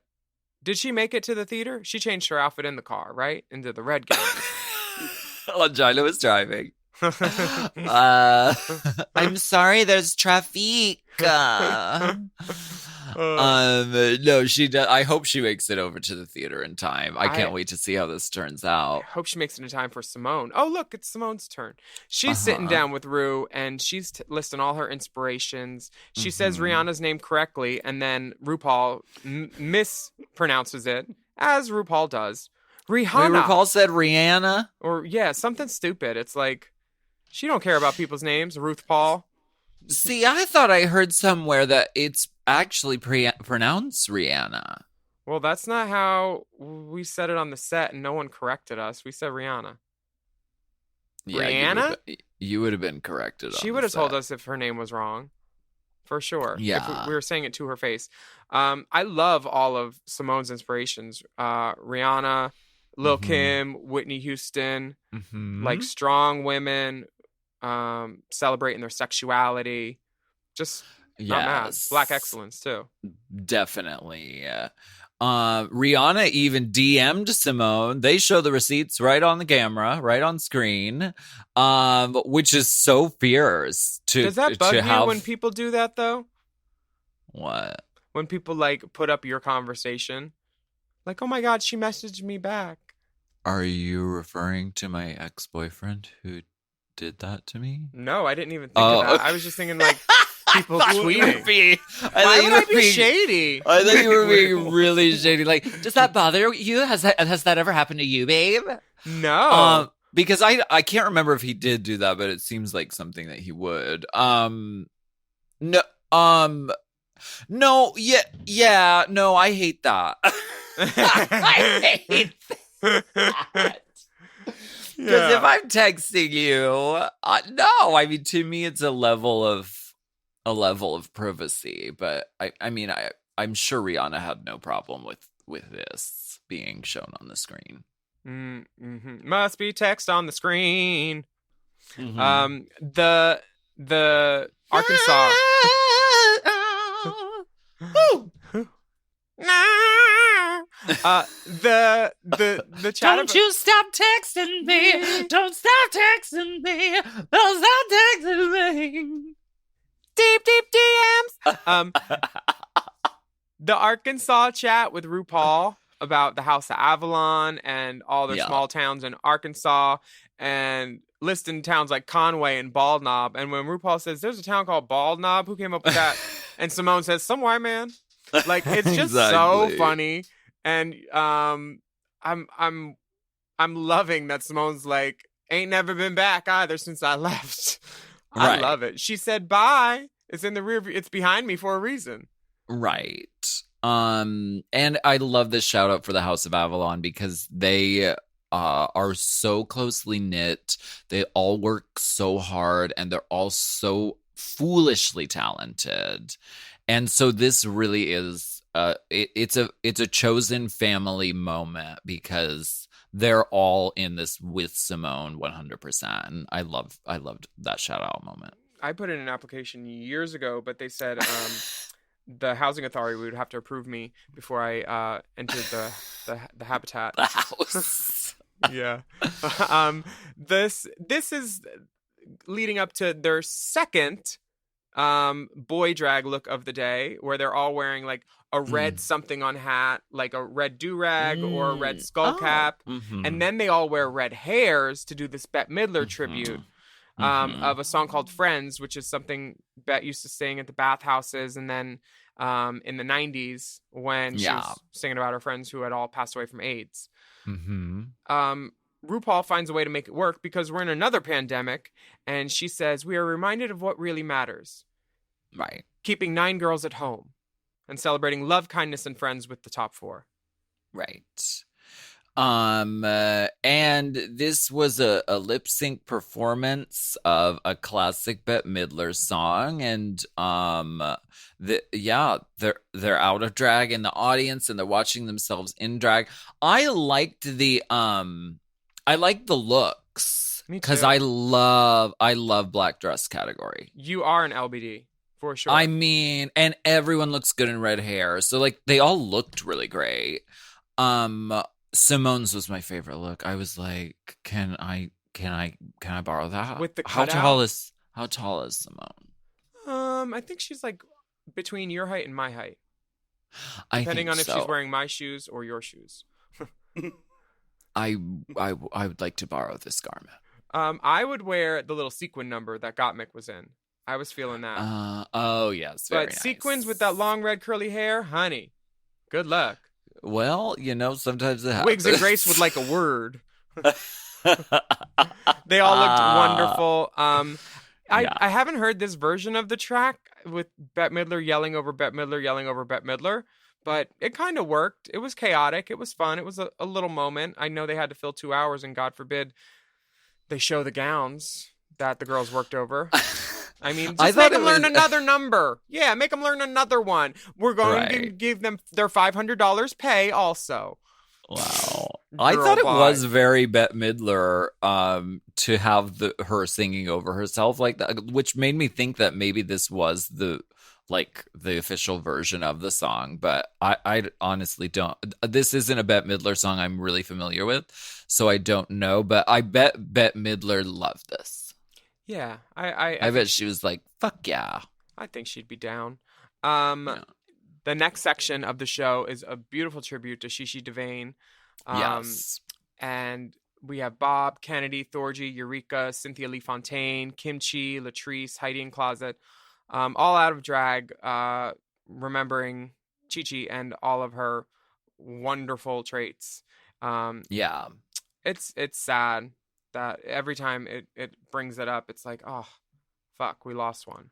did she make it to the theater? She changed her outfit in the car, right? Into the red gown. Longina was driving. I'm sorry, there's traffic. No, she does. I hope she makes it over to the theater in time. I can't wait to see how this turns I out. hope she makes it in time for Simone. Oh, look, it's Simone's turn. She's sitting down with Rue, and she's listing all her inspirations. She says Rihanna's name correctly, and then RuPaul mispronounces it, as RuPaul does. Rihanna. Wait, RuPaul said Rihanna? Or, yeah, something stupid. It's like, she don't care about people's names. Ruth Paul. See, I thought I heard somewhere that it's actually pronounced Rihanna. Well, that's not how we said it on the set, and no one corrected us. We said Rihanna. Rihanna? You would have been corrected. She would have told us if her name was wrong. For sure. Yeah. If we were saying it to her face. I love all of Simone's inspirations. Rihanna, Lil Kim, Whitney Houston, like strong women, celebrating their sexuality. Just not mad. Black excellence too. Definitely. Rihanna even DM'd Simone. They show the receipts right on the camera, right on screen, which is so fierce. Does that bug you when people do that though? What? When people like put up your conversation, like, oh my God, she messaged me back. Are you referring to my ex-boyfriend who did that to me? No, I didn't even think of that. I was just thinking like people tweeting. Why would I be shady? I thought you were being really shady. Like, does that bother you? Has that ever happened to you, babe? No. Because I can't remember if he did do that, but it seems like something that he would. No, I hate that. I hate that. Because if I'm texting you, no, I mean, to me, it's a level of privacy. But I'm sure Rihanna had no problem with this being shown on the screen. Must be text on the screen. The Arkansas. The chat. Don't you stop texting me. Don't stop texting me. Don't stop texting me. Deep DMs. The Arkansas chat with RuPaul about the House of Avalon and all their small towns in Arkansas, and listing towns like Conway and Bald Knob. And when RuPaul says there's a town called Bald Knob, who came up with that? And Simone says, some white man. Like, it's just so funny. And I'm loving that Simone's like, ain't never been back either since I left. I Right. love it. She said bye. It's in the rear view. It's behind me for a reason. Right. And I love this shout out for the House of Avalon because they are so closely knit. They all work so hard and they're all so foolishly talented. And so this really is it's a chosen family moment because they're all in this with Simone 100%. And I loved that shout out moment. I put in an application years ago, but they said the housing authority would have to approve me before I entered the habitat. The house. Yeah. This is leading up to their second boy drag look of the day, where they're all wearing like a red something on hat, like a red do-rag or a red skull cap. And then they all wear red hairs to do this Bette Midler tribute of a song called Friends, which is something Bette used to sing at the bathhouses. And then in the 90s when she was singing about her friends who had all passed away from AIDS. RuPaul finds a way to make it work because we're in another pandemic, and she says, we are reminded of what really matters. Right. Keeping 9 girls at home and celebrating love, kindness, and friends with the top 4. Right. And this was a lip sync performance of a classic Bette Midler song, and they're out of drag in the audience and they're watching themselves in drag. I liked the looks because I love black dress category. You are an LBD for sure. I mean, and everyone looks good in red hair, so like they all looked really great. Simone's was my favorite look. I was like, can I borrow that? With the how cutout? tall is Simone? I think she's like between your height and my height, I depending think on if so. she's wearing my shoes or your shoes. I would like to borrow this garment. I would wear the little sequin number that Gottmik was in. I was feeling that. Oh yes, very But nice. sequins with that long red curly hair, honey, good luck. Well, sometimes it happens. Wigs and Grace would like a word. They all looked wonderful. I haven't heard this version of the track with Bette Midler yelling over Bette Midler, yelling over Bette Midler, but it kind of worked. It was chaotic. It was fun. It was a little moment. I know they had to fill 2 hours, and God forbid they show the gowns that the girls worked over. I mean, just make them learn another number. Yeah, make them learn another one. We're going to give them their $500 pay also. Wow. I thought it was very Bette Midler to have her singing over herself like that, which made me think that maybe this was the official version of the song, but I honestly don't. This isn't a Bette Midler song I'm really familiar with, so I don't know, but I bet Bette Midler loved this. Yeah, I bet she was like, fuck yeah. I think she'd be down. The next section of the show is a beautiful tribute to Shishi Devane. Yes. And we have Bob, Kennedy, Thorgy, Eureka, Cynthia Lee Fontaine, Kimchi, Latrice, Heidi in Closet, all out of drag, remembering Chi-Chi and all of her wonderful traits. Yeah. It's sad that every time it brings it up, it's like, oh, fuck, we lost one.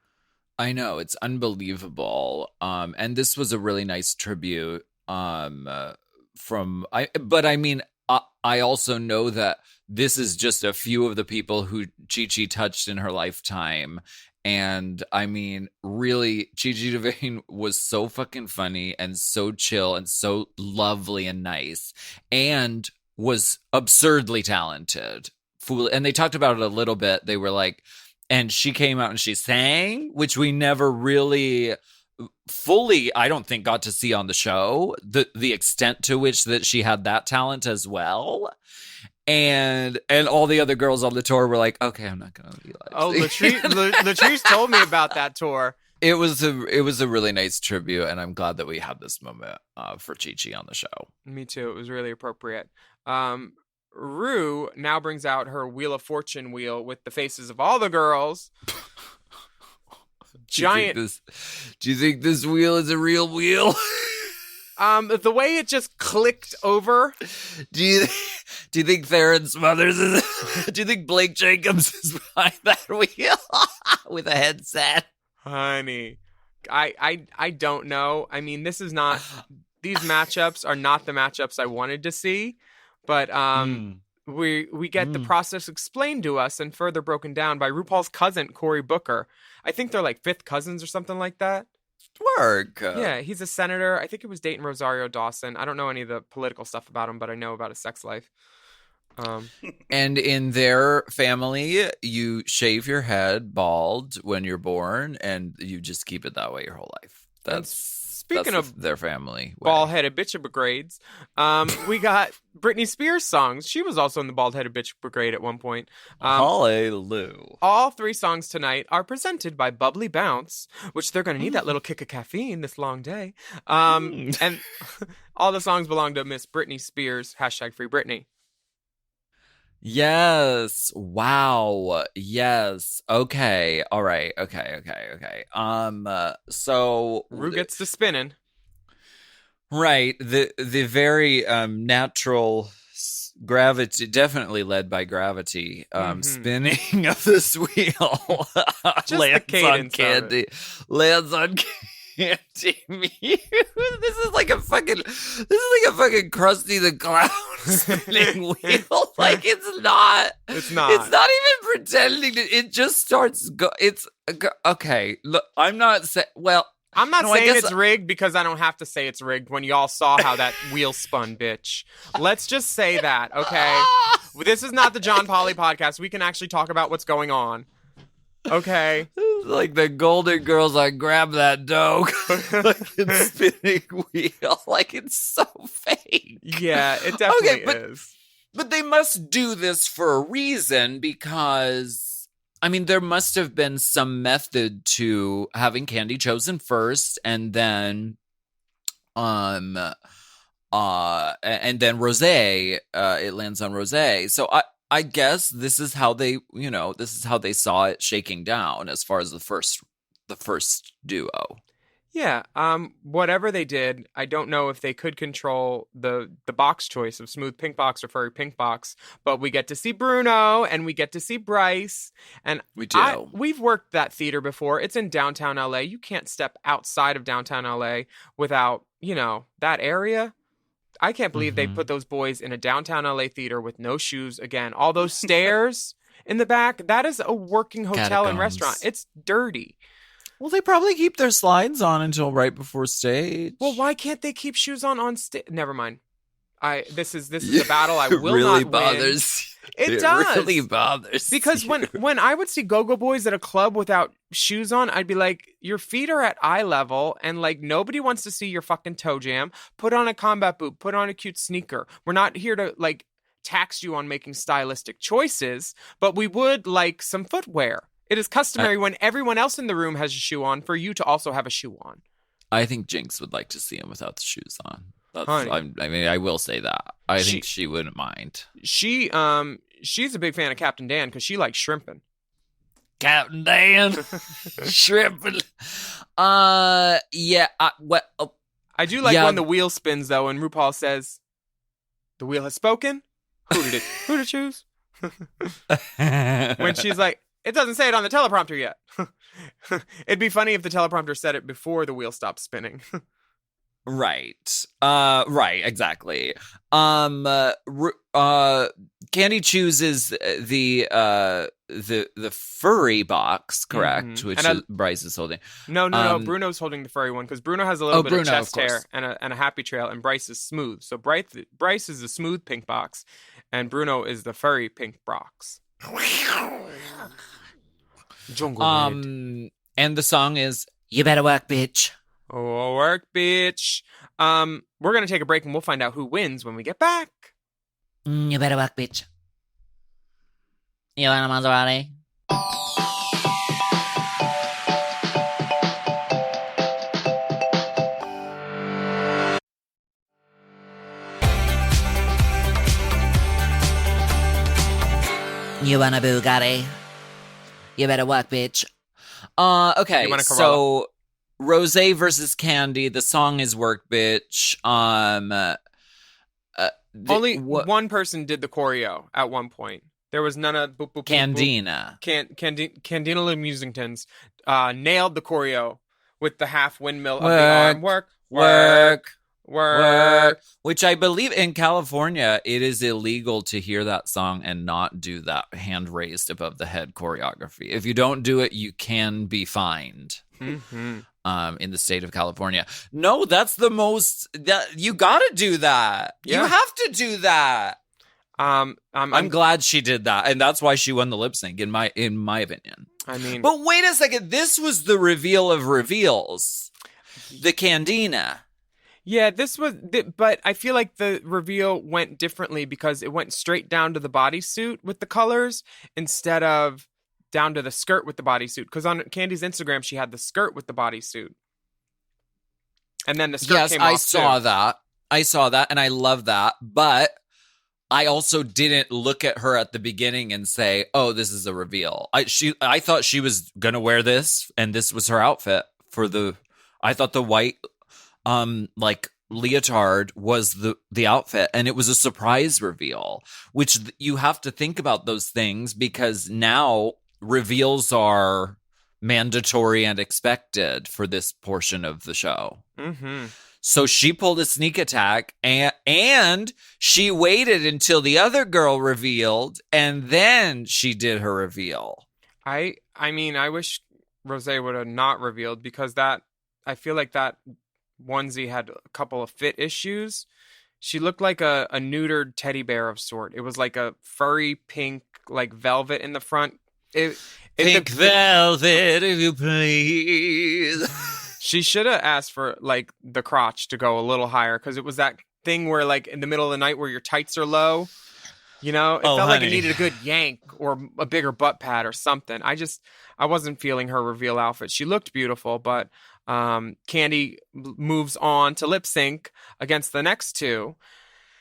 I know, it's unbelievable. And this was a really nice tribute. I also know that this is just a few of the people who Chi-Chi touched in her lifetime. And I mean, really, Chi-Chi Devane was so fucking funny and so chill and so lovely and nice and was absurdly talented. And they talked about it a little bit. They were like, and she came out and she sang, which we never really fully, I don't think, got to see on the show, the extent to which that she had that talent as well. And all the other girls on the tour were like, okay, I'm not going to be like, oh, Latrice told me about that tour. It was a really nice tribute, and I'm glad that we had this moment for Chi-Chi on the show. Me too. It was really appropriate. Rue now brings out her Wheel of Fortune wheel with the faces of all the girls. Giant. Do you think this wheel is a real wheel? The way it just clicked over. Do you think Theron Smothers is? Do you think Blake Jacobs is behind that wheel with a headset? Honey, I don't know. I mean, this is not. These matchups are not the matchups I wanted to see, but we get the process explained to us and further broken down by RuPaul's cousin Cory Booker. I think they're like fifth cousins or something like that. Work. Yeah, he's a senator. I think it was dating Rosario Dawson. I don't know any of the political stuff about him, but I know about his sex life. And in their family, you shave your head bald when you're born, and you just keep it that way your whole life. Speaking of their family, bald-headed bitch brigades, we got Britney Spears songs. She was also in the bald-headed bitch brigade at one point. Hallelujah. All 3 songs tonight are presented by Bubbly Bounce, which they're going to need that little kick of caffeine this long day. And all the songs belong to Miss Britney Spears, #FreeBritney. Yes. Wow. Yes. Okay. All right. Okay. So Rue gets to spinning. Right. The very natural gravity, definitely led by gravity, spinning of this wheel lands on Candy Muse. This is like a fucking Krusty the Clown spinning wheel. Like it's not even pretending to. It just starts. Okay. Look, I'm not saying. Well, I'm not saying it's rigged because I don't have to say it's rigged when y'all saw how that wheel spun, bitch. Let's just say that, okay? This is not the John Polly podcast. We can actually talk about what's going on. Okay. Like the Golden Girls, I grab that dough like it's spinning wheel. Like it's so fake. Yeah, it definitely is. But they must do this for a reason because, I mean, there must have been some method to having Candy chosen first and then and then Rosé, it lands on Rosé. So I guess this is how they saw it shaking down as far as the first duo. Yeah, whatever they did, I don't know if they could control the box choice of smooth pink box or furry pink box, but we get to see Bruno and we get to see Bryce, and we do. We've worked that theater before. It's in downtown LA. You can't step outside of downtown LA without, that area. I can't believe they put those boys in a downtown LA theater with no shoes. Again, all those stairs in the back, that is a working hotel and restaurant. It's dirty. Well, they probably keep their slides on until right before stage. Well, why can't they keep shoes on stage? Never mind. This is a battle I will really not bothers. Win. It does. Really bothers. Because when I would see Go-Go Boys at a club without shoes on, I'd be like, your feet are at eye level and like nobody wants to see your fucking toe jam. Put on a combat boot, put on a cute sneaker. We're not here to like tax you on making stylistic choices, but we would like some footwear. It is customary when everyone else in the room has a shoe on for you to also have a shoe on. I think Jinx would like to see him without the shoes on. Honey. I will say that. I think she wouldn't mind. She's a big fan of Captain Dan because she likes shrimping. Captain Dan, shrimping. Yeah. I do like when the wheel spins though, and RuPaul says, "The wheel has spoken." Who did it choose? When she's like, it doesn't say it on the teleprompter yet. It'd be funny if the teleprompter said it before the wheel stopped spinning. Right. Right, exactly. Candy chooses the furry box, correct? Which Bryce is holding. No. Bruno's holding the furry one because Bruno has a little bit of chest hair and a happy trail, and Bryce is smooth. So Bryce is the smooth pink box, and Bruno is the furry pink box. And the song is "You Better Work, Bitch." Oh, work, bitch. We're gonna take a break and we'll find out who wins when we get back. You better work, bitch. You want a Maserati? You want a Bugatti? You better work, bitch. Okay, you want a Corolla? Rose versus Candy. The song is Work Bitch. Only one person did the choreo at one point. There was none of boop, boop, Candina. Candina Musingtons nailed the choreo with the half windmill of the arm. Work. Which I believe in California, it is illegal to hear that song and not do that hand raised above the head choreography. If you don't do it, you can be fined. Mm-hmm. In the state of California. No, that's the most. You got to do that. Yeah. You have to do that. I'm glad she did that, and that's why she won the lip sync. In my opinion. I mean, but wait a second. This was the reveal of reveals. The Candina. Yeah, but I feel like the reveal went differently because it went straight down to the bodysuit with the colors instead of down to the skirt with the bodysuit. Because on Candy's Instagram, she had the skirt with the bodysuit. And then the skirt came off, I saw that, and I love that. But I also didn't look at her at the beginning and say, oh, this is a reveal. I thought she was going to wear this, and this was her outfit I thought the white leotard was the outfit, and it was a surprise reveal, which you have to think about those things because now reveals are mandatory and expected for this portion of the show. Mm-hmm. So she pulled a sneak attack and she waited until the other girl revealed and then she did her reveal. I mean, I wish Rose would have not revealed because I feel like that onesie had a couple of fit issues. She looked like a neutered teddy bear of sort. It was like a furry pink, like velvet in the front. Pink velvet, if you please. She should have asked for like the crotch to go a little higher because it was that thing where like in the middle of the night where your tights are low. You know, it felt like it needed a good yank or a bigger butt pad or something. I wasn't feeling her reveal outfit. She looked beautiful, but Candy moves on to lip sync against the next two.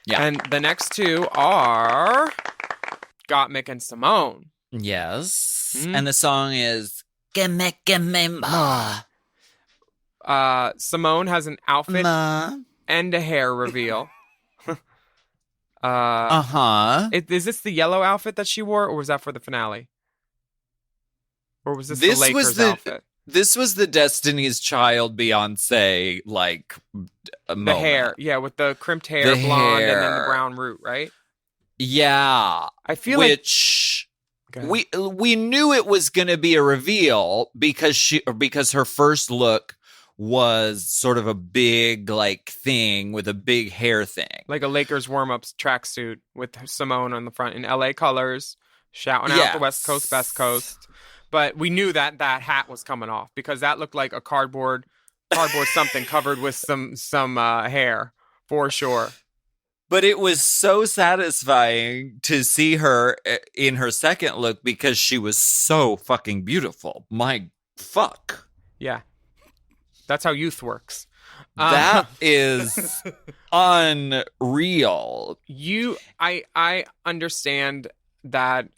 Yeah. And the next two are Gottmik and Simone. Yes. Mm-hmm. And the song is Gimme Ma. Simone has an outfit and a hair reveal. Is this the yellow outfit that she wore, or was that for the finale? Or was this the Lakers outfit? This was the Destiny's Child Beyonce, like, moment. The hair. Yeah, with the crimped hair, blonde, and then the brown root, right? Yeah. I feel we knew it was going to be a reveal because her first look was sort of a big like thing with a big hair thing. Like a Lakers warm-ups tracksuit with Simone on the front in LA colors, shouting out the West Coast, Best Coast. But we knew that hat was coming off because that looked like a cardboard something covered with some hair for sure. But it was so satisfying to see her in her second look because she was so fucking beautiful. My fuck. Yeah. That's how youth works. That is unreal. I understand that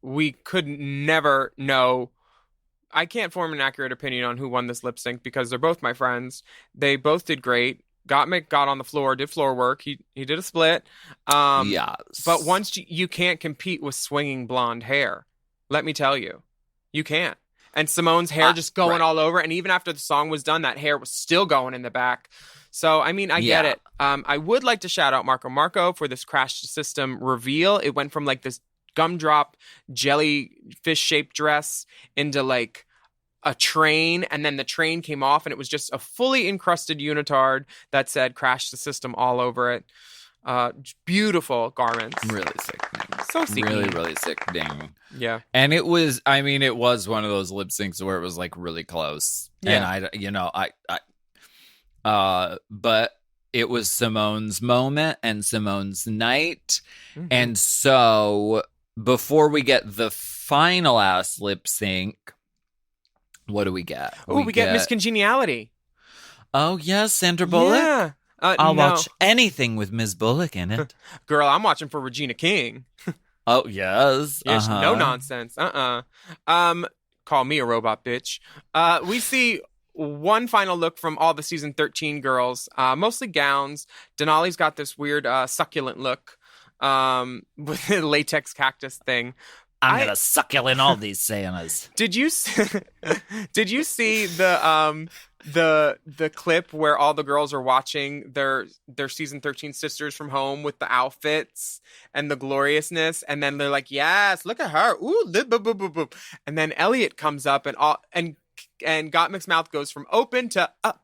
we could never know. I can't form an accurate opinion on who won this lip sync because they're both my friends. They both did great. Gottmik got on the floor, did floor work. He did a split. Yes. But once you can't compete with swinging blonde hair. Let me tell you. You can't. And Simone's hair just going all over. And even after the song was done, that hair was still going in the back. So, I mean, I get it. I would like to shout out Marco for this Crash System reveal. It went from like this gumdrop jellyfish-shaped dress into like a train, and then the train came off, and it was just a fully encrusted unitard that said "Crash the System" all over it. Beautiful garments, really sickening, so sickening. Really, really sickening. Yeah, and it was one of those lip syncs where it was like really close. Yeah, and but it was Simone's moment and Simone's night, and so before we get the final ass lip sync. What do we get? We get Miss Congeniality. Oh, yes, Sandra Bullock? Yeah. I'll watch anything with Ms. Bullock in it. Girl, I'm watching for Regina King. Oh, yes. No nonsense. Call me a robot, bitch. We see one final look from all the season 13 girls, mostly gowns. Denali's got this weird succulent look with the latex cactus thing. I'm gonna succulent all these Santas. Did you did you see the clip where all the girls are watching their season 13 sisters from home with the outfits and the gloriousness, and then they're like, "Yes, look at her!" Ooh, and then Elliot comes up and Gottmik's mouth goes from open to up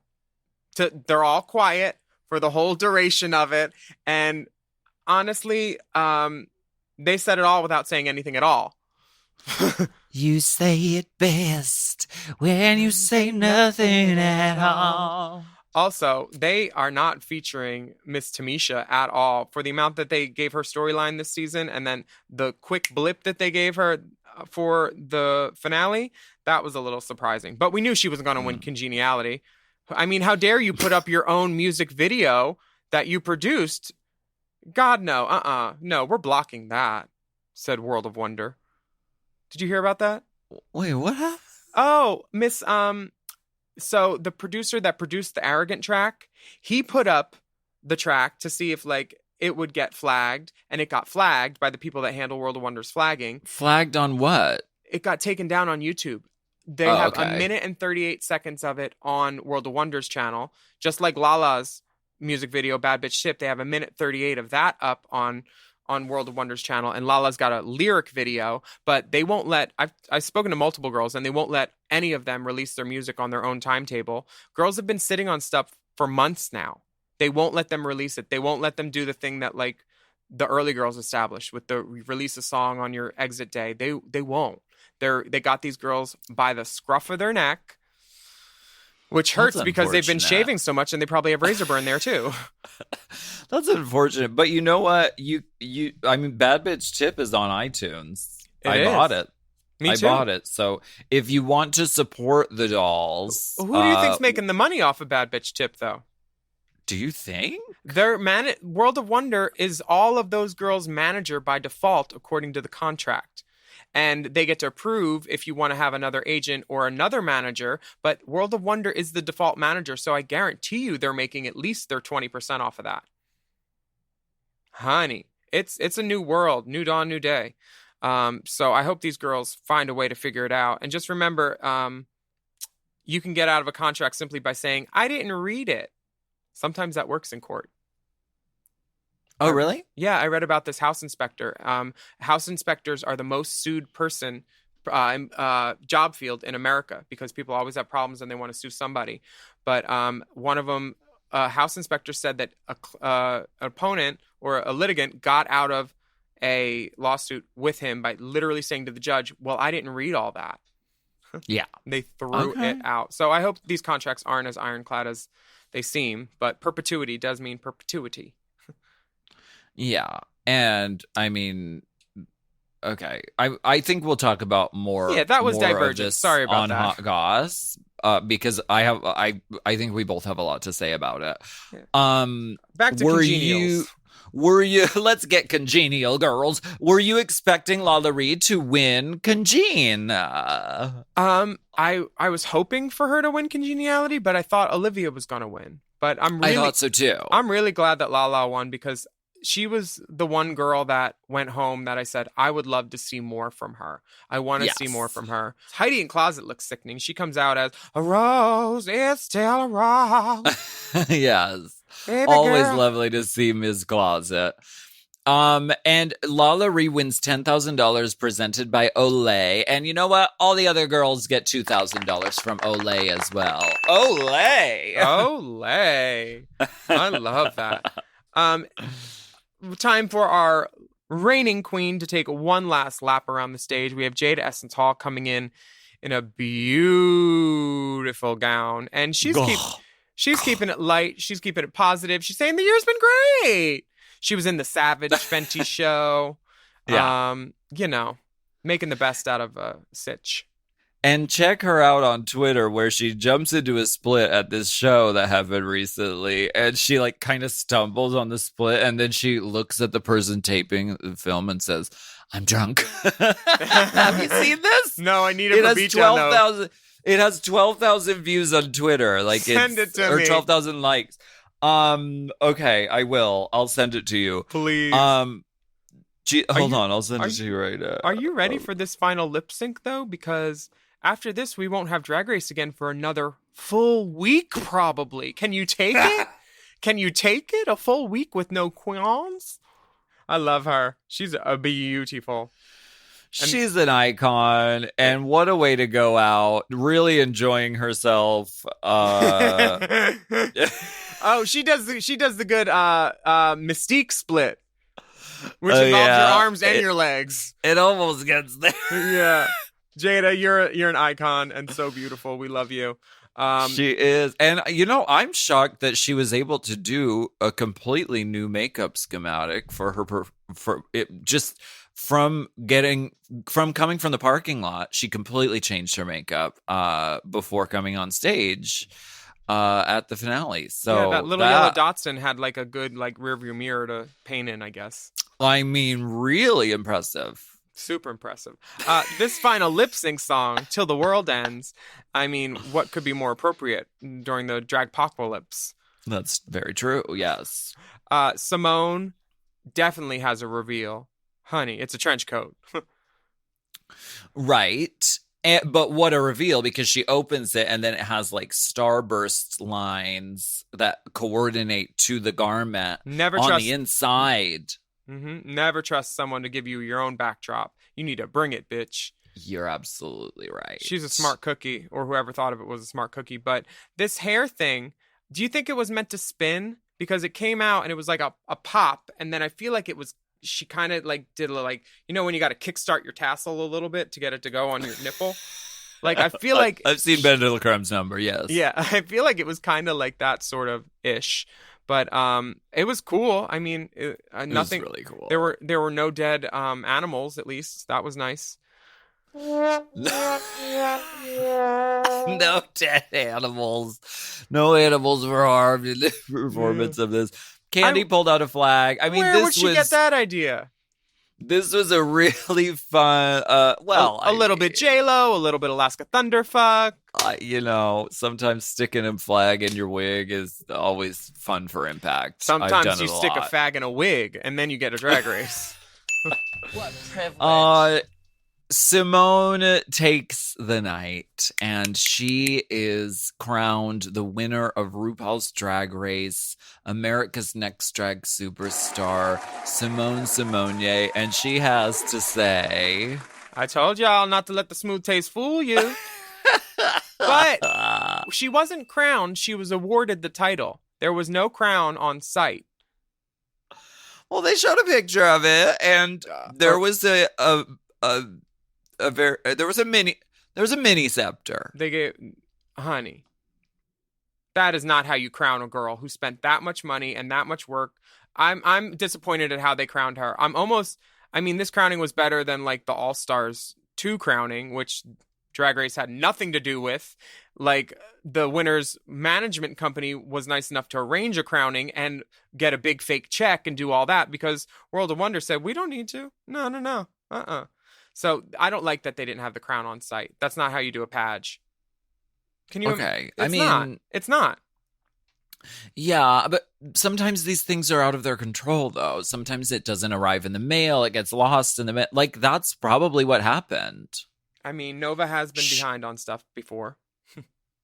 to they're all quiet for the whole duration of it, and honestly, they said it all without saying anything at all. You say it best when you say nothing at all. Also, they are not featuring Miss Tamisha at all for the amount that they gave her storyline this season, and then the quick blip that they gave her for the finale. That was a little surprising, but we knew she was going to win Congeniality. I mean, how dare you put up your own music video that you produced? God, no. No, we're blocking that, said World of Wonder. Did you hear about that? Wait, what happened? Oh, so the producer that produced the Arrogant track, he put up the track to see if, like, it would get flagged, and it got flagged by the people that handle World of Wonder's flagging. Flagged on what? It got taken down on YouTube. They have a minute and 38 seconds of it on World of Wonder's channel, just like Lala's music video, Bad Bitch Ship. They have a minute 38 of that up on World of Wonder's channel, and Lala's got a lyric video, but they won't let, I've spoken to multiple girls, and they won't let any of them release their music on their own timetable. Girls have been sitting on stuff for months now. They won't let them release it. They won't let them do the thing that, like, the early girls established with the release a song on your exit day. They won't. They got these girls by the scruff of their neck, which hurts because they've been shaving so much, and they probably have razor burn there too. That's unfortunate, but you know what? I mean, Bad Bitch Tip is on iTunes. I bought it. Me too. I bought it. So if you want to support the dolls, who do you think's making the money off of Bad Bitch Tip, though? Do you think? World of Wonder is all of those girls' manager by default, according to the contract. And they get to approve if you want to have another agent or another manager, but World of Wonder is the default manager, so I guarantee you they're making at least their 20% off of that. Honey, it's a new world, new dawn, new day. So I hope these girls find a way to figure it out. And just remember, you can get out of a contract simply by saying, "I didn't read it." Sometimes that works in court. Oh, really? Yeah, I read about this house inspector. House inspectors are the most sued person job field in America because people always have problems and they want to sue somebody. But one of them, a house inspector, said that an opponent or a litigant got out of a lawsuit with him by literally saying to the judge, "Well, I didn't read all that." Yeah. They threw it out. So I hope these contracts aren't as ironclad as they seem, but perpetuity does mean perpetuity. Yeah. And I mean, okay. I think we'll talk about more. Yeah, that was more divergent. Sorry about on that. Hot Goss, because I think we both have a lot to say about it. Yeah. Back to congenials. Were you let's get congenial, girls. Were you expecting Lala Reed to win Congen? I was hoping for her to win Congeniality, but I thought Olivia was going to win. But I thought so too. I'm really glad that Lala won because she was the one girl that went home that I said, I would love to see more from her. I want to see more from her. Heidi in Closet looks sickening. She comes out as a rose, it's still a rose. Yes. Baby Always girl. lovely to see Ms. Closet. And Lala Ree wins $10,000 presented by Olay. And you know what? All the other girls get $2,000 from Olay as well. Olay! Olay. I love that. Time for our reigning queen to take one last lap around the stage. We have Jada Essence Hall coming in a beautiful gown. And she's keeping it light. She's keeping it positive. She's saying the year's been great. She was in the Savage Fenty show. Yeah. Making the best out of Sitch. And check her out on Twitter where she jumps into a split at this show that happened recently. And she like kind of stumbles on the split. And then she looks at the person taping the film and says, "I'm drunk." Have you seen this? No, I need it for beach. It has 12,000 views on Twitter. Like Send it to or me. 12,000 likes. Okay, I will. I'll send it to you. Please. Hold on, I'll send it to you right now. Are you ready for this final lip sync, though? Because after this, we won't have Drag Race again for another full week, probably. Can you take it? Can you take it? A full week with no queens? I love her. She's beautiful. She's an icon, and what a way to go out. Really enjoying herself. Oh, she does the good Mystique split, which involves your arms and your legs. It almost gets there. Yeah. Jada, you're an icon and so beautiful. We love you. She is. And, I'm shocked that she was able to do a completely new makeup schematic for her, for it just from coming from the parking lot. She completely changed her makeup before coming on stage at the finale. So yeah, that little yellow Datsun had like a good rear view mirror to paint in, I guess. I mean, really impressive. Super impressive. This final lip sync song, Till the World Ends, I mean, what could be more appropriate during the dragpocalypse? That's very true, yes. Simone definitely has a reveal. Honey, it's a trench coat. Right. But what a reveal, because she opens it and then it has like starburst lines that coordinate to the garment on the inside. Mm-hmm. Never trust someone to give you your own backdrop. You need to bring it, bitch. You're absolutely right. She's a smart cookie, or whoever thought of it was a smart cookie. But this hair thing, do you think it was meant to spin? Because it came out and it was like a pop, and then I feel like she kind of like did when you got to kickstart your tassel a little bit to get it to go on your nipple? Like, I feel like I've seen Ben Crum's number, yes. Yeah, I feel like it was kind of like that sort of ish. But it was cool. I mean, nothing. It was really cool. There were no dead animals. At least that was nice. No dead animals. No animals were harmed in the performance of this. Candy pulled out a flag. I mean, where would she get that idea? This was a really fun. A little bit J-Lo, a little bit Alaska Thunderfuck. Sometimes sticking a flag in your wig is always fun for impact. Sometimes you stick a fag in a wig and then you get a drag race. What privilege. Simone takes the night, and she is crowned the winner of RuPaul's Drag Race, America's Next Drag Superstar, Simone Simonier, and she has to say, I told y'all not to let the smooth taste fool you. But she wasn't crowned. She was awarded the title. There was no crown on site. Well, they showed a picture of it, and there was a mini scepter. They gave, honey, that is not how you crown a girl who spent that much money and that much work. I'm disappointed at how they crowned her. This crowning was better than like the All Stars 2 crowning, which Drag Race had nothing to do with. Like, the winner's management company was nice enough to arrange a crowning and get a big fake check and do all that, because World of Wonder said, we don't need to. No. So I don't like that they didn't have the crown on site. That's not how you do a page. Can you? Okay, It's not. Yeah, but sometimes these things are out of their control, though. Sometimes it doesn't arrive in the mail. It gets lost in the mail. Like, that's probably what happened. I mean, Nova has been behind on stuff before.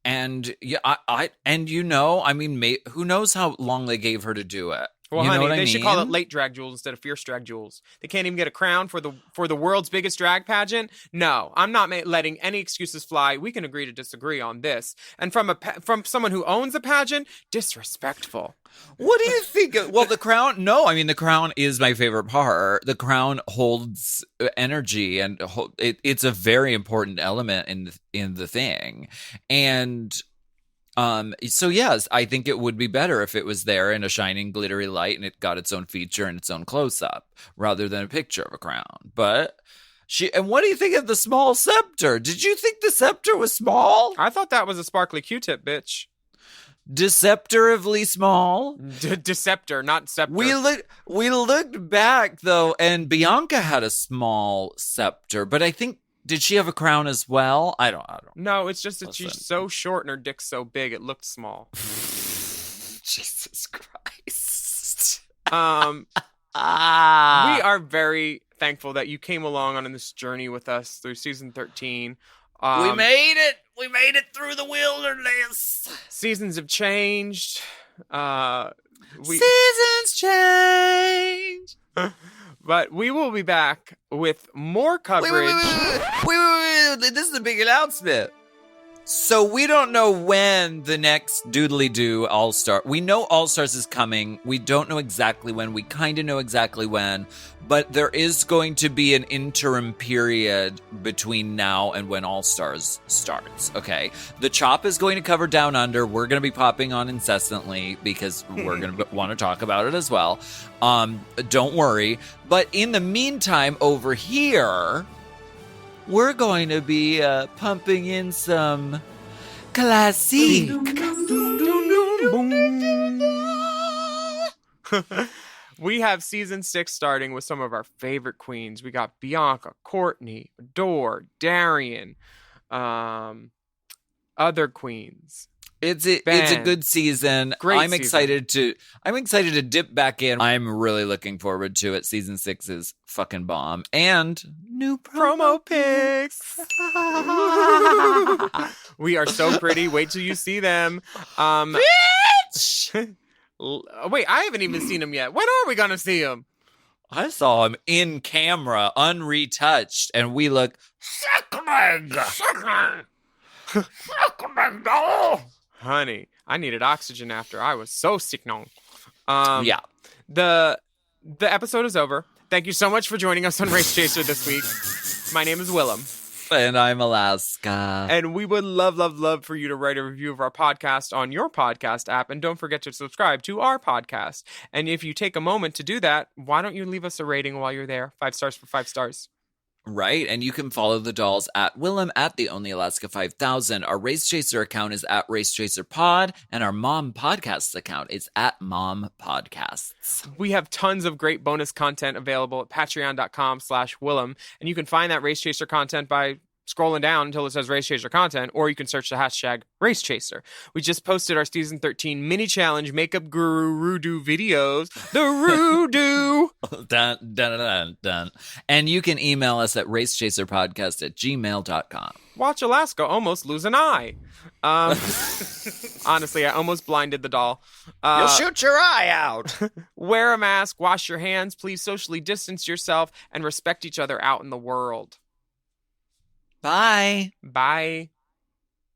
And yeah, who knows how long they gave her to do it? Well, honey, they should call it late drag jewels instead of fierce drag jewels. They can't even get a crown for the world's biggest drag pageant. No, I'm not letting any excuses fly. We can agree to disagree on this. And from someone who owns a pageant, disrespectful. What do you think? Well, the crown. No, I mean, the crown is my favorite part. The crown holds energy, and it's a very important element in the thing. And so yes, I think it would be better if it was there in a shining glittery light and it got its own feature and its own close-up rather than a picture of a crown. But and what do you think of the small scepter? Did you think the scepter was small? I thought that was a sparkly Q-tip, bitch. Deceptively small? Deceptor, not scepter. We looked back though, and Bianca had a small scepter, but I think Did she have a crown as well? I don't. No, it's just that Listen. she's so short and her dick's so big it looked small. Jesus Christ. We are very thankful that you came along on this journey with us through season 13. We made it. We made it through the wilderness. Seasons have changed. Seasons change. But we will be back with more coverage. Wait. This is a big announcement. So we don't know when the next Doodly-Doo All-Star. We know All-Stars is coming. We don't know exactly when. We kind of know exactly when. But there is going to be an interim period between now and when All-Stars starts. Okay. The Chop is going to cover Down Under. We're going to be popping on incessantly because we're going to want to talk about it as well. Don't worry. But in the meantime, over here, we're going to be pumping in some classique. We have season 6 starting with some of our favorite queens. We got Bianca, Courtney, Adore, Darian, other queens. It's a good season. Great I'm excited to dip back in. I'm really looking forward to it. Season 6 is fucking bomb. And new Promo pics. We are so pretty. Wait till you see them. Bitch! Wait, I haven't even seen them yet. When are we going to see them? I saw him in camera, unretouched, and we look sickening. Honey, I needed oxygen after I was so sick. Yeah. The episode is over. Thank you so much for joining us on Race Chaser this week. My name is Willam. And I'm Alaska. And we would love for you to write a review of our podcast on your podcast app. And don't forget to subscribe to our podcast. And if you take a moment to do that, why don't you leave us a rating while you're there? 5 stars for 5 stars. Right, and you can follow the dolls at Willam at the Only Alaska 5000. Our Race Chaser account is at Race Chaser Pod, and our Mom Podcasts account is at Mom Podcasts. We have tons of great bonus content available at patreon.com/Willam, and you can find that Race Chaser content by scrolling down until it says Race Chaser content, or you can search the hashtag Race Chaser. We just posted our season 13 mini challenge makeup guru Rudo videos. The Rudo! Dun. And you can email us at racechaserpodcast@gmail.com. Watch Alaska almost lose an eye. Honestly, I almost blinded the doll. You'll shoot your eye out. Wear a mask, wash your hands, please socially distance yourself, and respect each other out in the world. Bye. Bye.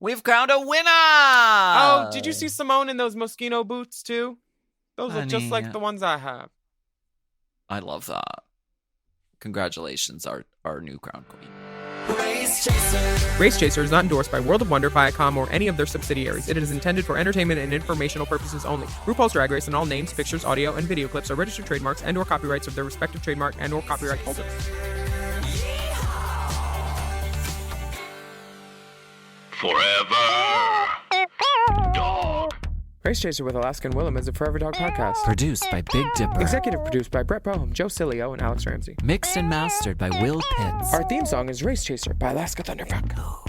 We've crowned a winner. Oh, did you see Simone in those Moschino boots too? Those look just like the ones I have. I love that. Congratulations, our new crown queen. Race Chaser is not endorsed by World of Wonder, Viacom, or any of their subsidiaries. It is intended for entertainment and informational purposes only. RuPaul's Drag Race and all names, pictures, audio, and video clips are registered trademarks and/or copyrights of their respective trademark and/or copyright holders. Forever Dog. Race Chaser with Alaska and Willam is a Forever Dog podcast. Produced by Big Dipper. Executive produced by Brett Boehm, Joe Cilio, and Alex Ramsey. Mixed and mastered by Will Pitts. Our theme song is Race Chaser by Alaska Thunderfuck.